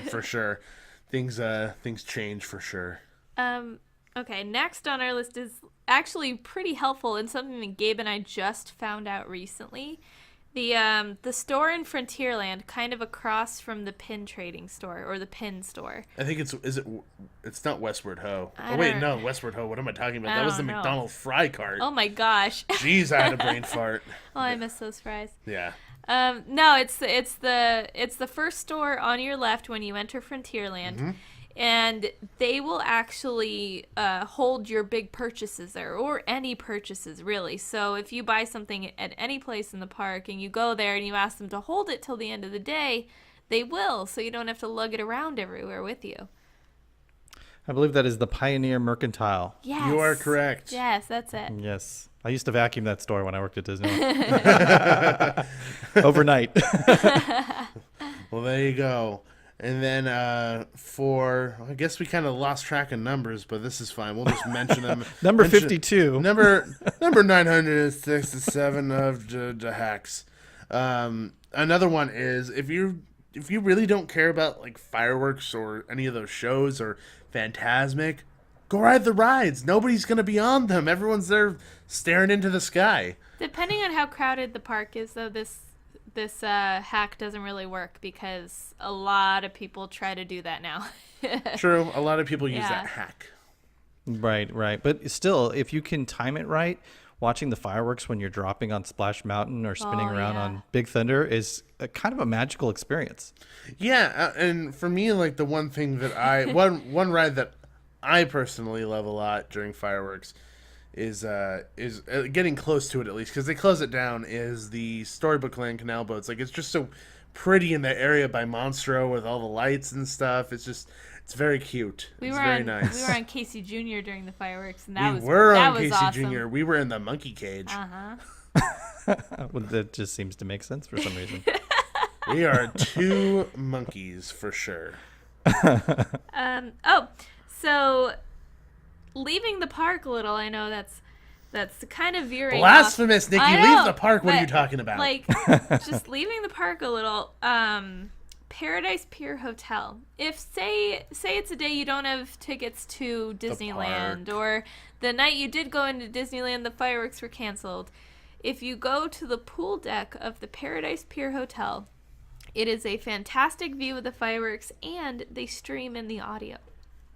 For sure. Things change for sure. Okay, next on our list is actually pretty helpful and something that Gabe and I just found out recently. The store in Frontierland, kind of across from the pin trading store, or the pin store. I think it's not Westward Ho. I Oh wait, don't- no, Westward Ho. What am I talking about? I That was the don't know. McDonald's fry cart. Oh my gosh. Jeez, I had a brain fart. Oh, I miss those fries. Yeah. No, it's the first store on your left when you enter Frontierland. And they will actually hold your big purchases there, or any purchases, really. So if you buy something at any place in the park and you go there and you ask them to hold it till the end of the day, they will, so you don't have to lug it around everywhere with you. I believe that is the Pioneer Mercantile. Yes. You are correct. Yes, that's it. Yes. I used to vacuum that store when I worked at Disneyland. Overnight. Well, there you go. And then I guess we kind of lost track of numbers, but this is fine. We'll just mention them. Number 52. Number 967 of the hacks. Another one is if you really don't care about like fireworks or any of those shows or Fantasmic, go ride the rides. Nobody's gonna be on them. Everyone's there staring into the sky. Depending on how crowded the park is, though, this hack doesn't really work because a lot of people try to do that now. True, a lot of people use Yeah. that hack. Right. But still, if you can time it right, watching the fireworks when you're dropping on Splash Mountain or spinning Oh, around yeah. on Big Thunder is kind of a magical experience. Yeah, and for me, like the one thing that one ride that I personally love a lot during fireworks is getting close to it, at least because they close it down, is the Storybook Land canal boats. Like, it's just so pretty in that area by Monstro with all the lights and stuff. It's very cute. It's very nice. We were on Casey Jr. during the fireworks, and that was Casey awesome. Jr. We were in the monkey cage. Well, that just seems to make sense for some reason. We are two monkeys for sure. So leaving the park a little, I know that's kind of veering Blasphemous, off. Nikki! I Leave know, the park. What are but, you talking about? Like, just leaving the park a little. Paradise Pier Hotel. If say it's a day you don't have tickets to Disneyland, or the night you did go into Disneyland, the fireworks were canceled. If you go to the pool deck of the Paradise Pier Hotel, it is a fantastic view of the fireworks, and they stream in the audio.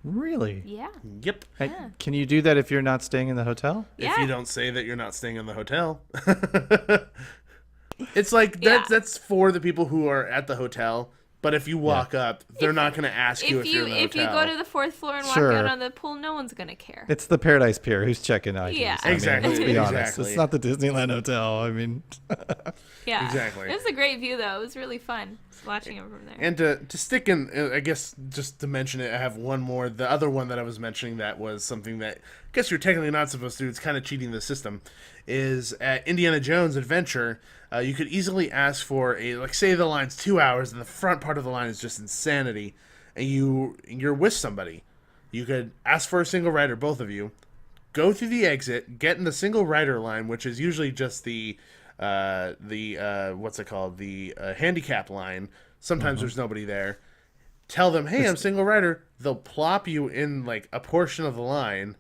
Really? Yeah. Yep. Hey, can you do that if you're not staying in the hotel? If Yeah. you don't say that you're not staying in the hotel. It's like Yeah. that's for the people who are at the hotel. But if you walk up, they're not going to ask you if you're in the If you hotel. go to the fourth floor and walk Sure. out on the pool, no one's gonna care. It's the Paradise Pier. Who's checking IDs? Yeah. I mean, Exactly, let's be honest. exactly. It's not the Disneyland Hotel. I mean, Yeah. Exactly. It was a great view, though. It was really fun watching it from there. And to stick in, I guess, just to mention it, I have one more. The other one that I was mentioning that was something that I guess you're technically not supposed to do. It's kind of cheating the system. Is at Indiana Jones Adventure, you could easily ask for say the line's 2 hours and the front part of the line is just insanity. and you're with somebody. You could ask for a single rider, both of you, go through the exit, get in the single rider line, which is usually just the what's it called? The handicap line. Sometimes there's nobody there. Tell them, hey, I'm single rider. They'll plop you in like a portion of the line,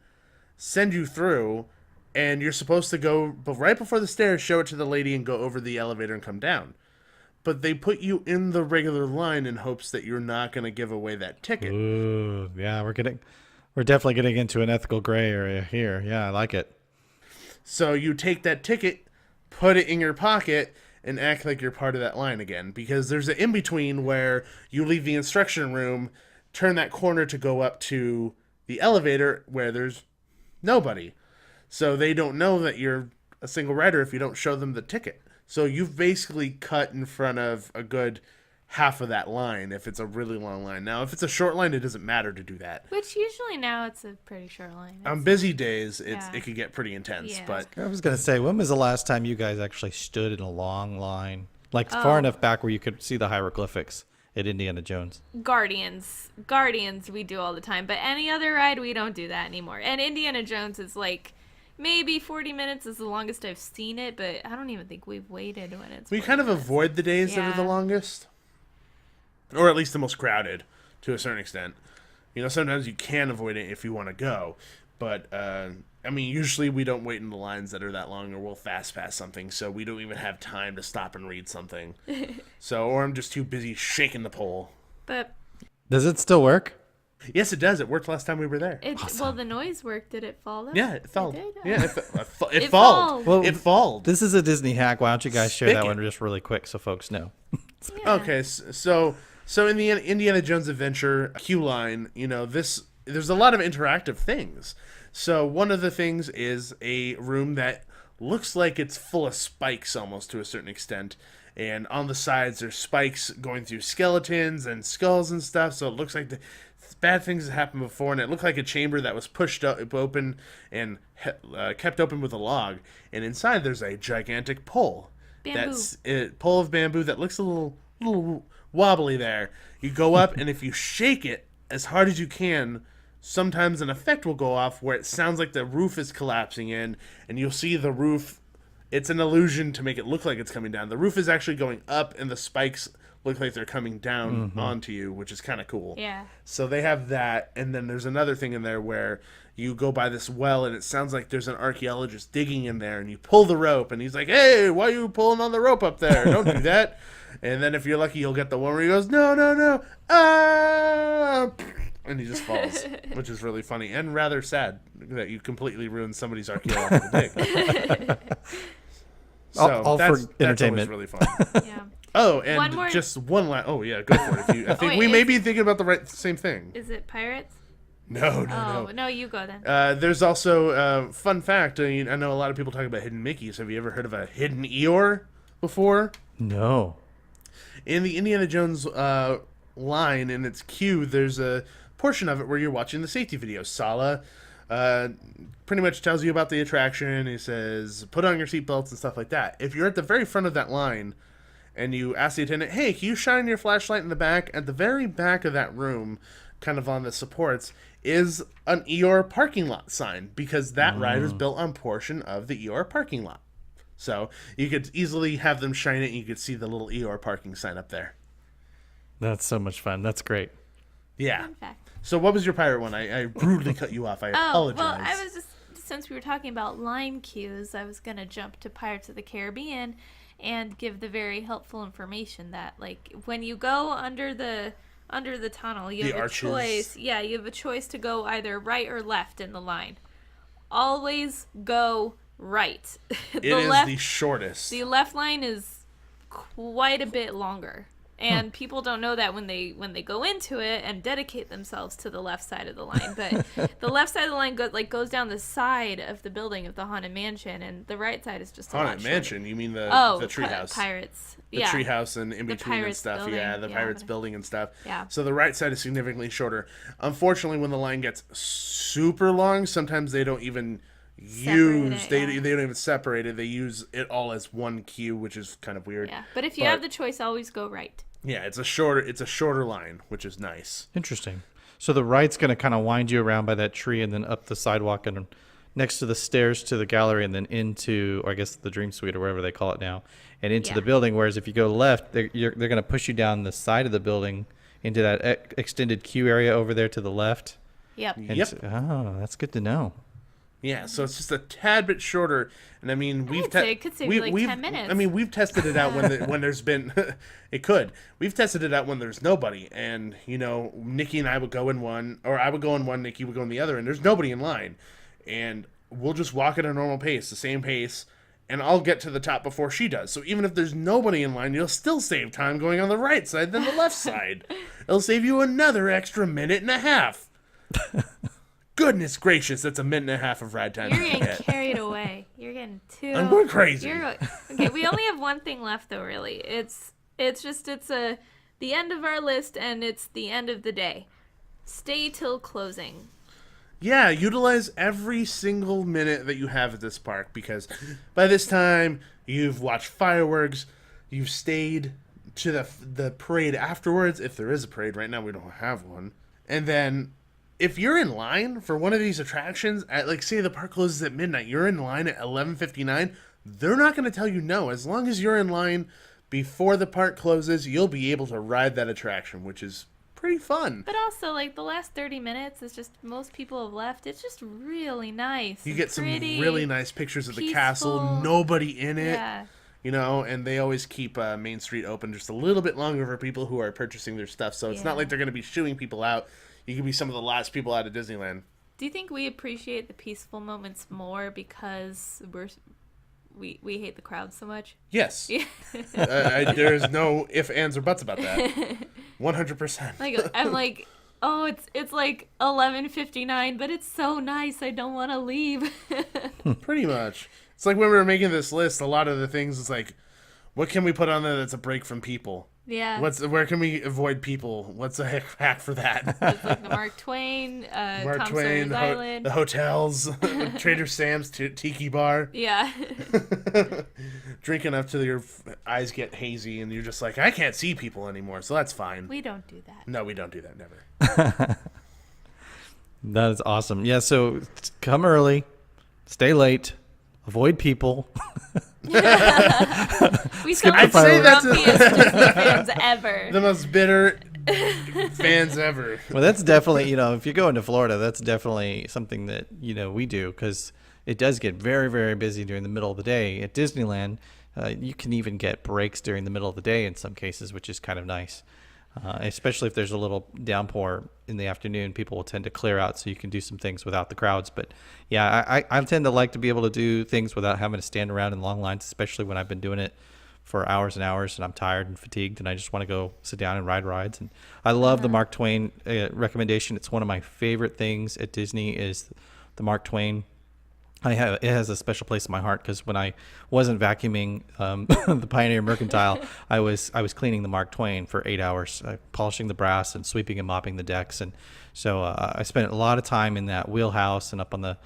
send you through, and you're supposed to go right before the stairs, show it to the lady, and go over the elevator and come down. But they put you in the regular line in hopes that you're not going to give away that ticket. Ooh, yeah, we're definitely getting into an ethical gray area here. Yeah, I like it. So you take that ticket, put it in your pocket, and act like you're part of that line again. Because there's an in-between where you leave the instruction room, turn that corner to go up to the elevator where there's nobody. So they don't know that you're a single rider if you don't show them the ticket. So you've basically cut in front of a good half of that line if it's a really long line. Now, if it's a short line, it doesn't matter to do that. Which usually now it's a pretty short line. On busy days, it could get pretty intense. Yeah. But I was going to say, when was the last time you guys actually stood in a long line? Like far enough back where you could see the hieroglyphics at Indiana Jones? Guardians we do all the time. But any other ride, we don't do that anymore. And Indiana Jones is like... Maybe 40 minutes is the longest I've seen it, but I don't even think we've waited when it's... We kind of avoid the days that are the longest. Or at least the most crowded, to a certain extent. You know, sometimes you can avoid it if you want to go. But, I mean, usually we don't wait in the lines that are that long, or we'll fast pass something, so we don't even have time to stop and read something. Or I'm just too busy shaking the pole. But... Does it still work? Yes, it does. It worked last time we were there. Awesome. Well, the noise worked. Did it fall, though? Yeah, it fell. It did? Yeah, it It falled. falled. Well, It falled. This is a Disney hack. Why don't you guys share that Spigot. one just really quick so folks know? Yeah. Okay, so in the Indiana Jones Adventure queue line, you know, there's a lot of interactive things. So one of the things is a room that looks like it's full of spikes almost to a certain extent. And on the sides, there's spikes going through skeletons and skulls and stuff. So it looks like the bad things have happened before. And it looked like a chamber that was pushed open and kept open with a log. And inside, there's a gigantic pole. Bamboo. That's a pole of bamboo that looks a little wobbly there. You go up, and if you shake it as hard as you can, sometimes an effect will go off where it sounds like the roof is collapsing in, and you'll see the roof. It's an illusion to make it look like it's coming down. The roof is actually going up, and the spikes look like they're coming down onto you, which is kind of cool. Yeah. So they have that, and then there's another thing in there where you go by this well, and it sounds like there's an archaeologist digging in there, and you pull the rope, and he's like, hey, why are you pulling on the rope up there? Don't do that. And then if you're lucky, you'll get the one where he goes, no, ah! And he just falls, which is really funny and rather sad that you completely ruined somebody's archaeological dig. So all for entertainment. That's always really fun. Yeah. Oh, and One more- just one last. Oh yeah, go for it. I think wait, we may be thinking about the same thing. Is it pirates? No. No, you go then. There's also fun fact. I know a lot of people talk about hidden Mickeys. Have you ever heard of a hidden Eeyore before? No. In the Indiana Jones line in its queue, there's a portion of it where you're watching the safety video. Sala pretty much tells you about the attraction. He says, put on your seatbelts and stuff like that. If you're at the very front of that line and you ask the attendant, hey, can you shine your flashlight in the back? At the very back of that room, kind of on the supports, is an Eeyore parking lot sign, because that ride is built on portion of the Eeyore parking lot. So you could easily have them shine it, and you could see the little Eeyore parking sign up there. That's so much fun. That's great. Yeah. Fun fact. So what was your pirate one? I brutally cut you off. I apologize. Well, I was just, since we were talking about line queues, I was going to jump to Pirates of the Caribbean and give the very helpful information that, like, when you go under the tunnel, you have a choice. Yeah, you have a choice to go either right or left in the line. Always go right. It is the shortest. The left line is quite a bit longer. And people don't know that when they go into it and dedicate themselves to the left side of the line. But the left side of the line goes down the side of the building of the Haunted Mansion, and the right side is just a lot Haunted Mansion? You mean the treehouse? Pirates. The treehouse and in between and Pirates stuff. building. Yeah, the Pirates building and stuff. Yeah. So the right side is significantly shorter. Unfortunately, when the line gets super long, sometimes they don't even they don't even separate it. They use it all as one queue, which is kind of weird. Yeah, but if you have the choice, always go right. Yeah, it's a shorter line, which is nice. Interesting. So the ride's going to kind of wind you around by that tree and then up the sidewalk and next to the stairs to the gallery and then into, or I guess the Dream Suite or whatever they call it now, and into the building. Whereas if you go left, they're going to push you down the side of the building into that extended queue area over there to the left. Yep. Oh, that's good to know. Yeah, so it's just a tad bit shorter, and I mean it could save you like 10 minutes. I mean, we've tested it out when there's been it could. We've tested it out when there's nobody, and you know, Nikki and I would go in one, or I would go in one, Nikki would go in the other, and there's nobody in line, and we'll just walk at a normal pace, the same pace, and I'll get to the top before she does. So even if there's nobody in line, you'll still save time going on the right side than the left side. It'll save you another extra minute and a half. Goodness gracious, that's a minute and a half of ride time. You're getting carried away. You're getting too... I'm going crazy. Okay, we only have one thing left, though, really. It's the end of our list, and it's the end of the day. Stay till closing. Yeah, utilize every single minute that you have at this park, because by this time, you've watched fireworks, you've stayed to the parade afterwards, if there is a parade. Right now, we don't have one. And then... if you're in line for one of these attractions, at like say the park closes at midnight, you're in line at 11:59, they're not going to tell you no. As long as you're in line before the park closes, you'll be able to ride that attraction, which is pretty fun. But also, like, the last 30 minutes is just, most people have left. It's just really nice. You get some really nice pictures of the peaceful. castle, nobody in it. Yeah. You know, and they always keep Main Street open just a little bit longer for people who are purchasing their stuff. So it's not like they're going to be shooing people out. You could be some of the last people out of Disneyland. Do you think we appreciate the peaceful moments more because we hate the crowd so much? Yes. Yeah. There's no ifs, ands, or buts about that. 100%. Like, I'm like, oh, it's like 11:59, but it's so nice. I don't want to leave. Pretty much. It's like when we were making this list, a lot of the things, it's like, what can we put on there that's a break from people? Yeah. Where can we avoid people? What's a hack for that? It's like the Mark Twain, Tom Sawyer's Island. The hotels, Trader Sam's Tiki Bar. Yeah. Drink enough till your eyes get hazy and you're just like, I can't see people anymore, so that's fine. We don't do that. No, we don't do that, never. That is awesome. Yeah, so come early, stay late, avoid people. We sound like say the that's grumpiest Disney fans ever. The most bitter fans ever. Well, that's definitely, if you go into Florida, that's definitely something that, we do, because it does get very, very busy during the middle of the day. At Disneyland, you can even get breaks during the middle of the day in some cases, which is kind of nice. Especially if there's a little downpour in the afternoon, people will tend to clear out so you can do some things without the crowds. But yeah, I tend to like to be able to do things without having to stand around in long lines, especially when I've been doing it for hours and hours and I'm tired and fatigued and I just want to go sit down and ride rides. And I love the Mark Twain recommendation. It's one of my favorite things at Disney is the Mark Twain. It has a special place in my heart because when I wasn't vacuuming the Pioneer Mercantile, I was cleaning the Mark Twain for 8 hours, polishing the brass and sweeping and mopping the decks. And so I spent a lot of time in that wheelhouse and up on the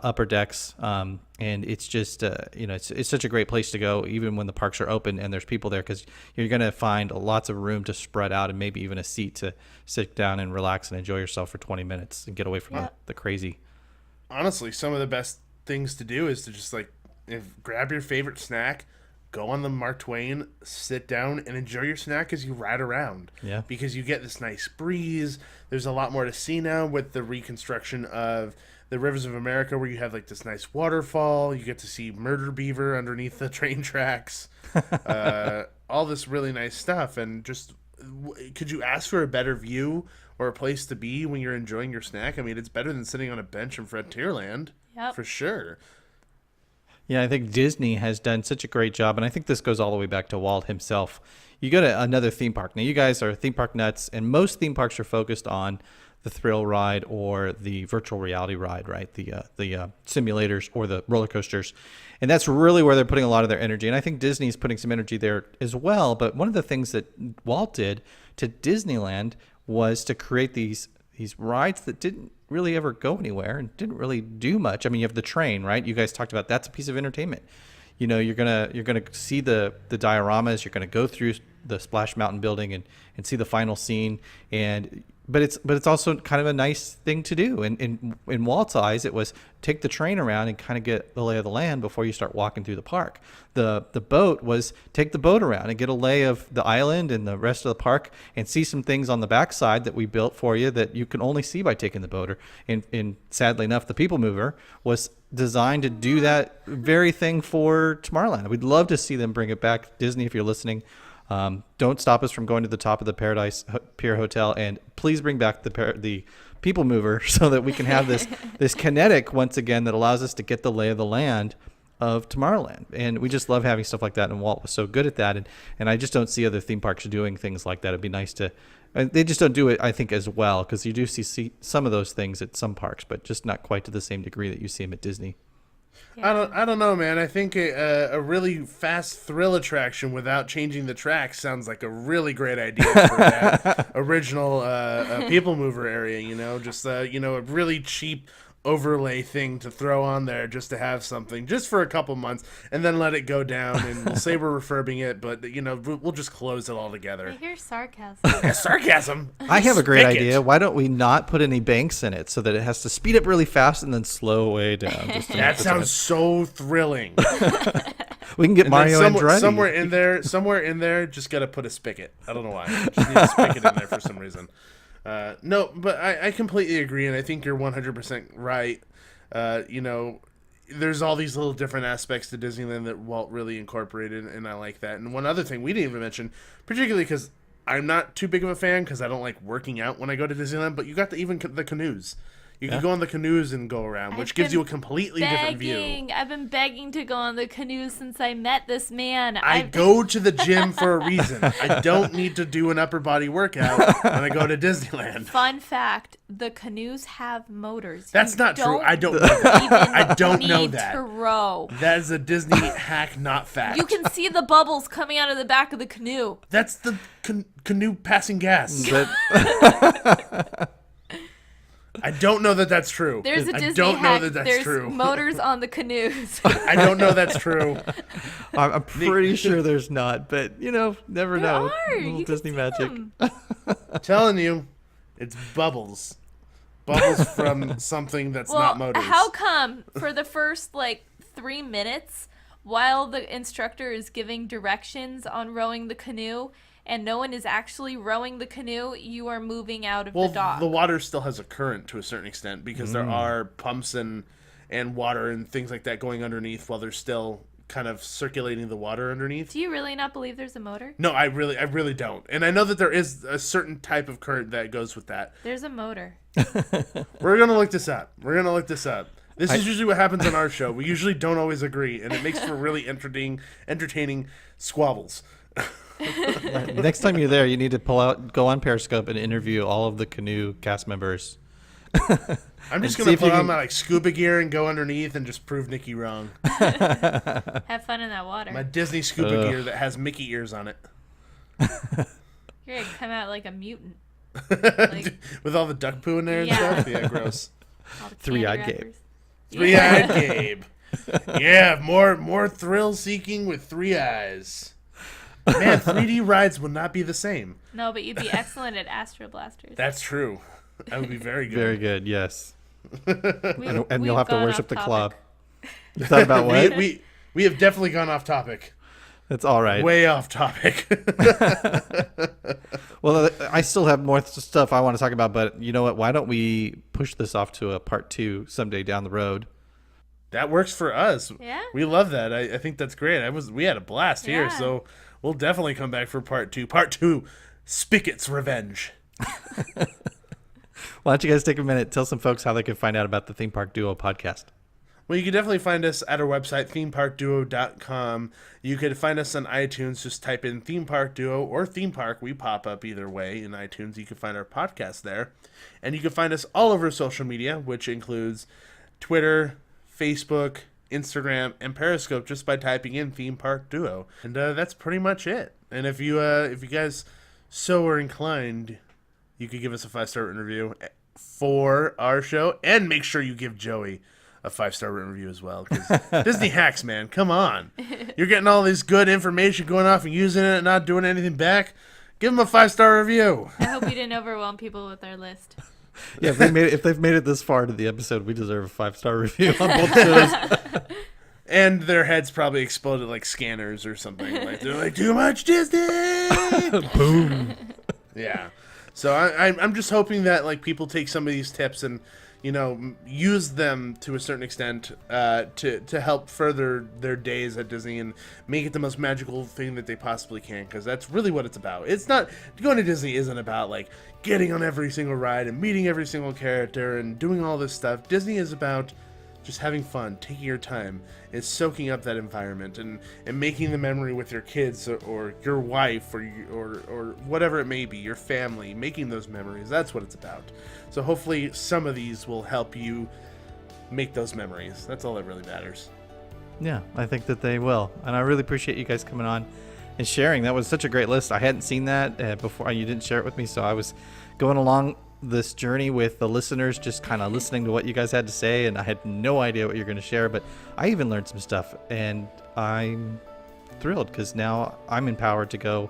upper decks. And it's just, it's such a great place to go, even when the parks are open and there's people there, because you're going to find lots of room to spread out and maybe even a seat to sit down and relax and enjoy yourself for 20 minutes and get away from the crazy. Honestly, some of the best things to do is to just grab your favorite snack, go on the Mark Twain, sit down and enjoy your snack as you ride around. Yeah. Because you get this nice breeze. There's a lot more to see now with the reconstruction of the Rivers of America, where you have this nice waterfall. You get to see murder beaver underneath the train tracks. All this really nice stuff. And just, could you ask for a better view or a place to be when you're enjoying your snack? I mean, it's better than sitting on a bench in Frontierland. Yep. For sure. Yeah, I think Disney has done such a great job, and I think this goes all the way back to Walt himself. You go to another theme park. Now, you guys are theme park nuts, and most theme parks are focused on the thrill ride or the virtual reality ride, right? The simulators or the roller coasters. And that's really where they're putting a lot of their energy. And I think Disney's putting some energy there as well. But one of the things that Walt did to Disneyland was to create these rides that didn't really ever go anywhere and didn't really do much. I mean, you have the train, right? You guys talked about that's a piece of entertainment. you're gonna see the dioramas. You're gonna go through the Splash Mountain building and see the final scene. But it's also kind of a nice thing to do. And in Walt's eyes, it was take the train around and kind of get the lay of the land before you start walking through the park. The boat was take the boat around and get a lay of the island and the rest of the park and see some things on the backside that we built for you that you can only see by taking the boat. And sadly enough, the People Mover was designed to do that very thing for Tomorrowland. We'd love to see them bring it back. Disney, if you're listening, don't stop us from going to the top of the Paradise Pier Hotel, and please bring back the People Mover so that we can have this kinetic once again that allows us to get the lay of the land of Tomorrowland. And we just love having stuff like that, and Walt was so good at that. And I just don't see other theme parks doing things like that. It'd be nice to. They just don't do it, I think, as well, because you do see some of those things at some parks, but just not quite to the same degree that you see them at Disney. Yeah. I don't know, man. I think a really fast thrill attraction without changing the tracks sounds like a really great idea for that original People Mover area. Just a really cheap overlay thing to throw on there just to have something just for a couple months and then let it go down, and we'll say we're refurbing it, but we'll just close it all together. I hear sarcasm. Yeah, sarcasm. I have a great Spigot. idea. Why don't we not put any banks in it so that it has to speed up really fast and then slow way down? That sounds so thrilling. We can get And Mario then Andretti. somewhere in there, just gotta put a spigot. I don't know why. Just need a spigot in there for some reason. No, but I completely agree, and I think you're 100% right. There's all these little different aspects to Disneyland that Walt really incorporated, and I like that. And one other thing we didn't even mention, particularly because I'm not too big of a fan because I don't like working out when I go to Disneyland, but you got the canoes. You can go on the canoes and go around, which gives you a completely different view. I've been begging to go on the canoe since I met this man. I go to the gym for a reason. I don't need to do an upper body workout when I go to Disneyland. Fun fact, the canoes have motors. That's not true. I don't know that. I don't know that. To row. That is a Disney hack, not fact. You can see the bubbles coming out of the back of the canoe. That's the canoe passing gas. I don't know that that's true. There's a Disney I don't hack. know that that's There's true. motors on the canoes. I don't know that's true. I'm pretty sure there's not, but never know. Are. Little You can Disney see magic. them. Telling you, it's bubbles. Bubbles from something that's not motors. How come for the first 3 minutes, while the instructor is giving directions on rowing the canoe, and no one is actually rowing the canoe, you are moving out of the dock? The water still has a current to a certain extent because there are pumps and water and things like that going underneath while they're still kind of circulating the water underneath. Do you really not believe there's a motor? No, I really don't. And I know that there is a certain type of current that goes with that. There's a motor. We're going to look this up. This is usually what happens on our show. We usually don't always agree, and it makes for really entertaining squabbles. Next time you're there, you need to go on Periscope and interview all of the canoe cast members. I'm just going to put on my scuba gear and go underneath and just prove Nikki wrong. Have fun in that water. My Disney scuba gear that has Mickey ears on it. You're going to come out like a mutant. With all the duck poo in there and stuff? Yeah, gross. Three-eyed Gabe. Three-eyed Gabe. Yeah, more thrill-seeking with 3 eyes. Man, 3D rides will not be the same. No, but you'd be excellent at Astro Blasters. That's true. That would be very good. Very good, yes. And We've you'll have to gone worship off the topic. club. You thought about what? we have definitely gone off topic. That's all right. Way off topic. Well, I still have more stuff I want to talk about, but you know what? Why don't we push this off to a part 2 someday down the road? That works for us. Yeah. We love that. I think that's great. We had a blast here, Yeah. so we'll definitely come back for part 2. Part 2, Spigot's Revenge. Why don't you guys take a minute, tell some folks how they can find out about the Theme Park Duo podcast. Well, you can definitely find us at our website, themeparkduo.com. You can find us on iTunes. Just type in Theme Park Duo or Theme Park. We pop up either way in iTunes. You can find our podcast there. And you can find us all over social media, which includes Twitter, Facebook, Instagram, and Periscope, just by typing in Theme Park Duo. And that's pretty much it. And if you guys so are inclined, you could give us a 5-star review for our show. And make sure you give Joey a 5-star written review as well. Because Disney hacks, man, come on. You're getting all this good information going off and using it and not doing anything back. Give them a 5-star review. I hope we didn't overwhelm people with our list. Yeah, if they've made it this far into the episode, we deserve a 5-star review on both shows. And their heads probably exploded like scanners or something. Like they're like, too much Disney. Boom. Yeah. So I'm just hoping that like people take some of these tips and, you know, use them to a certain extent to help further their days at Disney and make it the most magical thing that they possibly can, because that's really what it's about. It's not, going to Disney isn't about like getting on every single ride and meeting every single character and doing all this stuff. Disney is about just having fun, taking your time, and soaking up that environment, and making the memory with your kids or your wife or whatever it may be, your family, making those memories. That's what it's about. So hopefully some of these will help you make those memories. That's all that really matters. Yeah, I think that they will. And I really appreciate you guys coming on and sharing. That was such a great list. I hadn't seen that before. You didn't share it with me, so I was going along this journey with the listeners, just kind of listening to what you guys had to say, and I had no idea what you're going to share, but I even learned some stuff, and I'm thrilled because now I'm empowered to go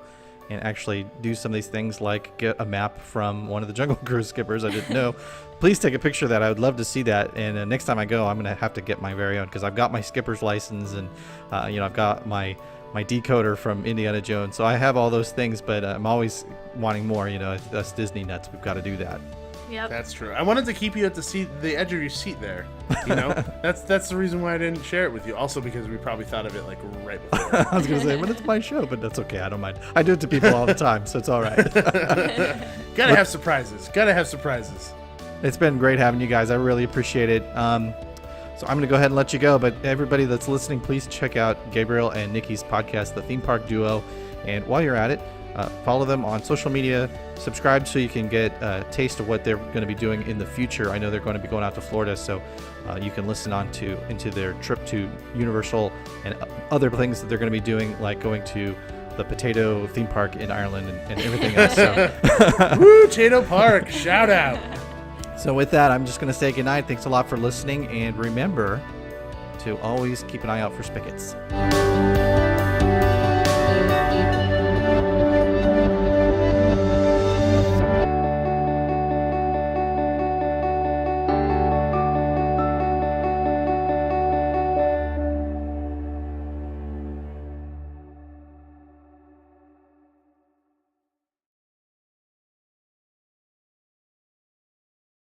and actually do some of these things, like get a map from one of the Jungle Cruise skippers I didn't know. Please take a picture of that. I would love to see that, and next time I go, I'm going to have to get my very own, because I've got my skipper's license, and I've got my decoder from Indiana Jones. So I have all those things, but I'm always wanting more. Us Disney nuts, we've got to do that. Yep. That's true. I wanted to keep you at the edge of your seat there. That's the reason why I didn't share it with you. Also because we probably thought of it like right before. I was going to say, but it's my show, but that's okay. I don't mind. I do it to people all the time, so it's all right. Gotta have surprises. It's been great having you guys. I really appreciate it. So I'm going to go ahead and let you go, but everybody that's listening, please check out Gabriel and Nikki's podcast, The Theme Park Duo. And while you're at it, follow them on social media, subscribe so you can get a taste of what they're going to be doing in the future. I know they're going to be going out to Florida, so you can listen into their trip to Universal and other things that they're going to be doing, like going to the Potato Theme Park in Ireland and everything else. So. Woo, Potato Park, shout out. So with that, I'm just going to say goodnight. Thanks a lot for listening, and remember to always keep an eye out for spigots.